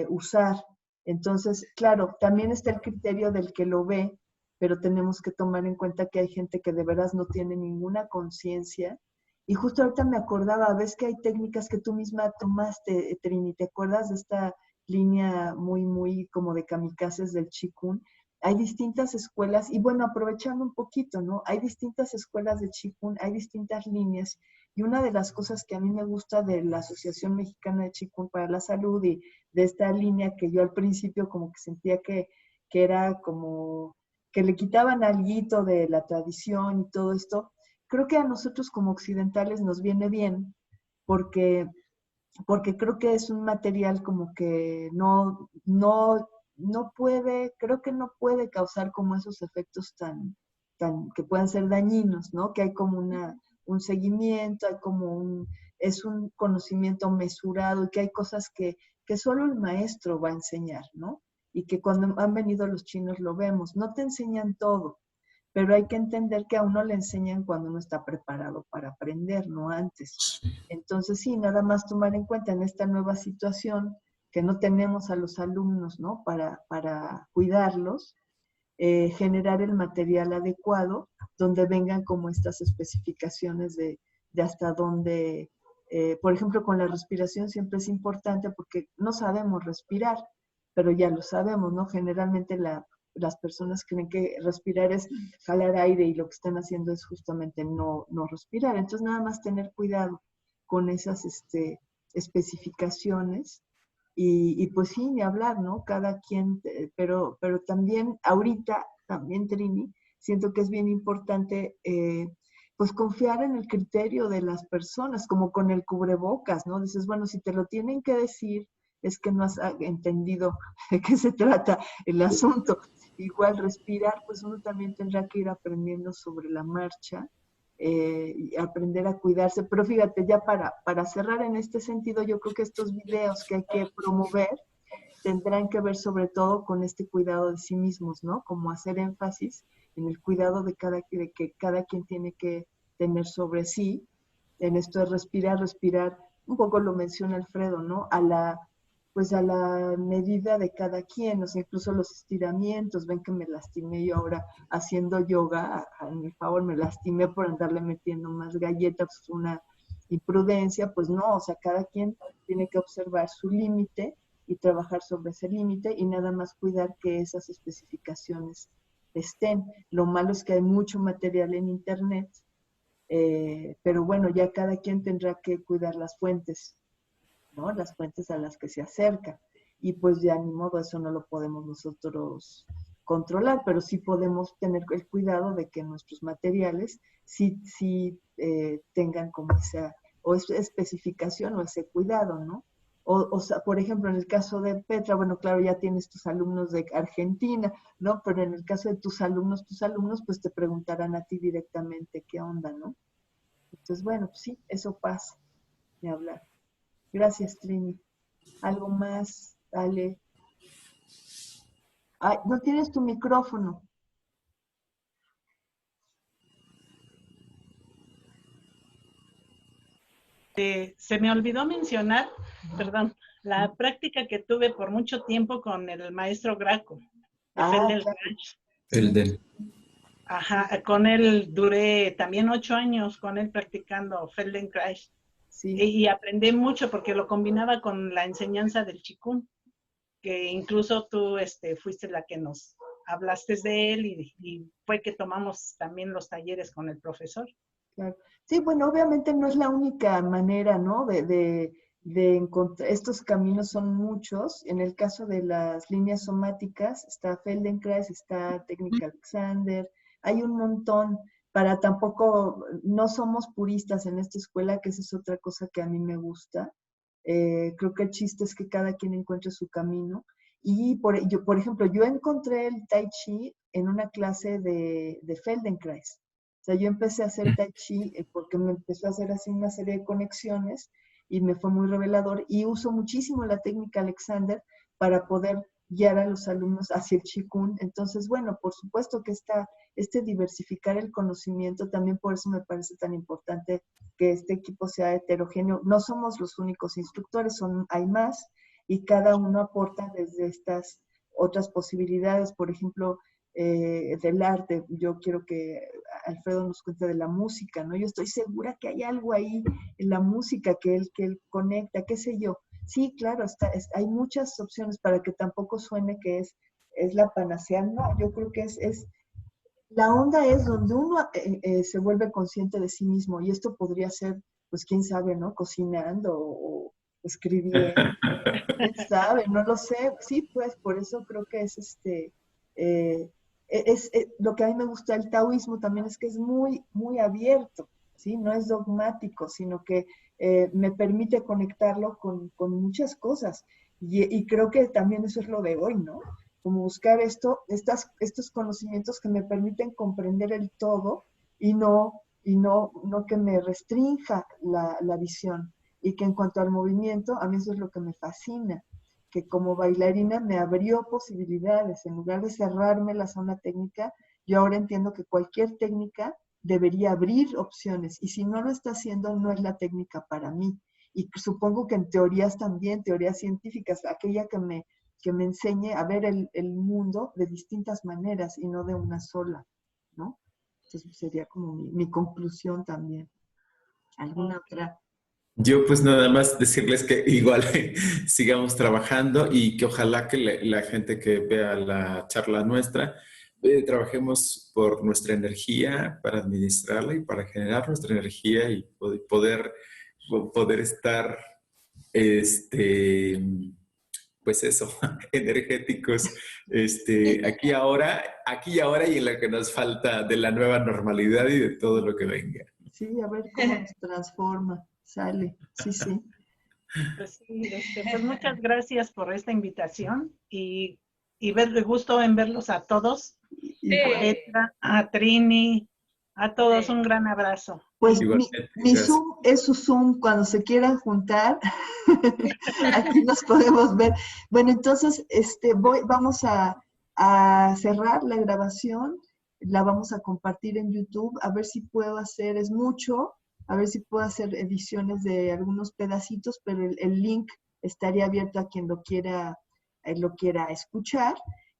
usar. Entonces, claro, también está el criterio del que lo ve, pero tenemos que tomar en cuenta que hay gente que de veras no tiene ninguna conciencia. Y justo ahorita me acordaba, ves que hay técnicas que tú misma tomaste, Trini, ¿te acuerdas de esta línea muy, muy como de kamikazes del Qigong? Hay distintas escuelas, y bueno, aprovechando un poquito, ¿no? Hay distintas escuelas de Qigong, hay distintas líneas, y una de las cosas que a mí me gusta de la Asociación Mexicana de Qigong para la Salud y de esta línea que yo al principio como que sentía que era como que le quitaban alguito de la tradición y todo esto, creo que a nosotros como occidentales nos viene bien porque creo que es un material como que no puede, creo que no puede causar como esos efectos tan que puedan ser dañinos, ¿no? Que hay como un seguimiento, hay como es un conocimiento mesurado y que hay cosas que solo el maestro va a enseñar, ¿no? Y que cuando han venido los chinos lo vemos, no te enseñan todo, pero hay que entender que a uno le enseñan cuando uno está preparado para aprender, no antes. Entonces sí, nada más tomar en cuenta en esta nueva situación que no tenemos a los alumnos, ¿no? Para cuidarlos, generar el material adecuado donde vengan como estas especificaciones de hasta dónde, por ejemplo, con la respiración siempre es importante porque no sabemos respirar, pero ya lo sabemos, ¿no? Generalmente las personas creen que respirar es jalar aire y lo que están haciendo es justamente no respirar. Entonces, nada más tener cuidado con esas especificaciones y pues sí, ni hablar, ¿no? Cada quien, pero también ahorita, también Trini, siento que es bien importante pues confiar en el criterio de las personas, como con el cubrebocas, ¿no? Dices, bueno, si te lo tienen que decir, es que no has entendido de qué se trata el asunto. Igual respirar, pues uno también tendrá que ir aprendiendo sobre la marcha, y aprender a cuidarse. Pero fíjate, ya para cerrar en este sentido, yo creo que estos videos que hay que promover tendrán que ver sobre todo con este cuidado de sí mismos, ¿no? Como hacer énfasis en el cuidado de que cada quien tiene que tener sobre sí, en esto de respirar, un poco lo menciona Alfredo, ¿no? pues a la medida de cada quien, o sea, incluso los estiramientos, ven que me lastimé yo ahora haciendo yoga, a mi favor me lastimé por andarle metiendo más galletas, pues una imprudencia, pues no, o sea, cada quien tiene que observar su límite y trabajar sobre ese límite y nada más cuidar que esas especificaciones estén. Lo malo es que hay mucho material en internet, pero bueno, ya cada quien tendrá que cuidar las fuentes, ¿no? Las fuentes a las que se acerca. Y pues ya ni modo, eso no lo podemos nosotros controlar, pero sí podemos tener el cuidado de que nuestros materiales sí tengan como esa o esa especificación o ese cuidado, ¿no? O sea, por ejemplo, en el caso de Petra, bueno, claro, ya tienes tus alumnos de Argentina, ¿no? Pero en el caso de tus alumnos, pues te preguntarán a ti directamente qué onda, ¿no? Entonces, bueno, pues sí, eso pasa, de hablar. Gracias, Trini. ¿Algo más? Dale. Ay, no tienes tu micrófono.
Se me olvidó mencionar, perdón, la práctica que tuve por mucho tiempo con el maestro Graco, de Feldenkrais.
Felden.
Ajá, con él duré también 8 años con él practicando Feldenkrais.
Sí.
Y aprendí mucho porque lo combinaba con la enseñanza del Qigong, que incluso tú fuiste la que nos hablaste de él y fue que tomamos también los talleres con el profesor.
Claro. Sí, bueno, obviamente no es la única manera, ¿no? De encontrar, estos caminos son muchos. En el caso de las líneas somáticas, está Feldenkrais, está Técnica Alexander, hay un montón. Para tampoco, no somos puristas en esta escuela, que esa es otra cosa que a mí me gusta. Creo que el chiste es que cada quien encuentre su camino. Y por ejemplo, yo encontré el Tai Chi en una clase de Feldenkrais. O sea, yo empecé a hacer Tai Chi porque me empezó a hacer así una serie de conexiones y me fue muy revelador. Y uso muchísimo la técnica Alexander para poder guiar a los alumnos hacia el Qigong. Entonces, bueno, por supuesto que diversificar el conocimiento, también por eso me parece tan importante que este equipo sea heterogéneo. No somos los únicos instructores, hay más y cada uno aporta desde estas otras posibilidades. Por ejemplo, del arte, yo quiero que Alfredo nos cuente de la música, ¿no? Yo estoy segura que hay algo ahí en la música que él conecta, qué sé yo. Sí, claro, hay muchas opciones para que tampoco suene que es la panacea. No, yo creo que la onda es donde uno se vuelve consciente de sí mismo y esto podría ser, pues quién sabe, ¿no? Cocinando o escribiendo, quién sabe, no lo sé. Sí, pues por eso creo que lo que a mí me gusta del taoísmo también es que es muy, muy abierto, ¿sí? No es dogmático, sino que me permite conectarlo con muchas cosas. Y creo que también eso es lo de hoy, ¿no? Como buscar estos conocimientos que me permiten comprender el todo y no que me restrinja la visión. Y que en cuanto al movimiento, a mí eso es lo que me fascina, que como bailarina me abrió posibilidades. En lugar de cerrármelas a una técnica, yo ahora entiendo que cualquier técnica debería abrir opciones. Y si no lo está haciendo, no es la técnica para mí. Y supongo que en teorías también, teorías científicas, aquella que me enseñe a ver el mundo de distintas maneras y no de una sola, ¿no? Entonces sería como mi conclusión también. ¿Alguna otra?
Yo pues nada más decirles que igual sigamos trabajando y que ojalá que la gente que vea la charla nuestra, trabajemos por nuestra energía para administrarla y para generar nuestra energía y poder estar, pues eso, energéticos, aquí y ahora y en lo que nos falta de la nueva normalidad y de todo lo que venga.
Sí, a ver cómo nos transforma. Sale, sí, sí.
Pues sí, pues muchas gracias por esta invitación y gusto en verlos a todos. A Petra, a Trini, a todos un gran abrazo.
Pues mi Zoom es su Zoom, cuando se quieran juntar, aquí nos podemos ver. Bueno, entonces vamos a cerrar la grabación, la vamos a compartir en YouTube, a ver si puedo hacer, es mucho, a ver si puedo hacer ediciones de algunos pedacitos, pero el link estaría abierto a quien lo quiera escuchar.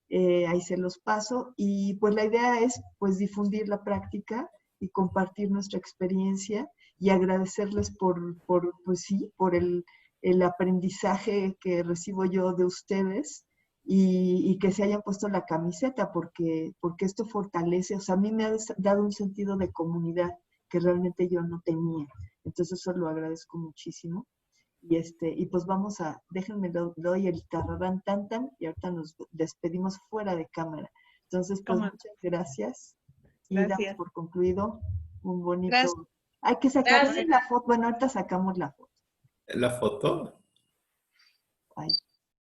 Ahí se los paso. Y pues la idea es pues difundir la práctica y compartir nuestra experiencia y agradecerles pues sí, por el aprendizaje que recibo yo de ustedes y que se hayan puesto la camiseta porque esto fortalece, o sea, a mí me ha dado un sentido de comunidad que realmente yo no tenía. Entonces eso lo agradezco muchísimo. Y pues déjenme doy el tararán tan tan y ahorita nos despedimos fuera de cámara. Entonces, pues muchas gracias. Y damos
Gracias.
por concluido un bonito...
Gracias.
Hay que sacar
Gracias.
la foto. Bueno, ahorita sacamos la foto.
¿La foto?
Ay.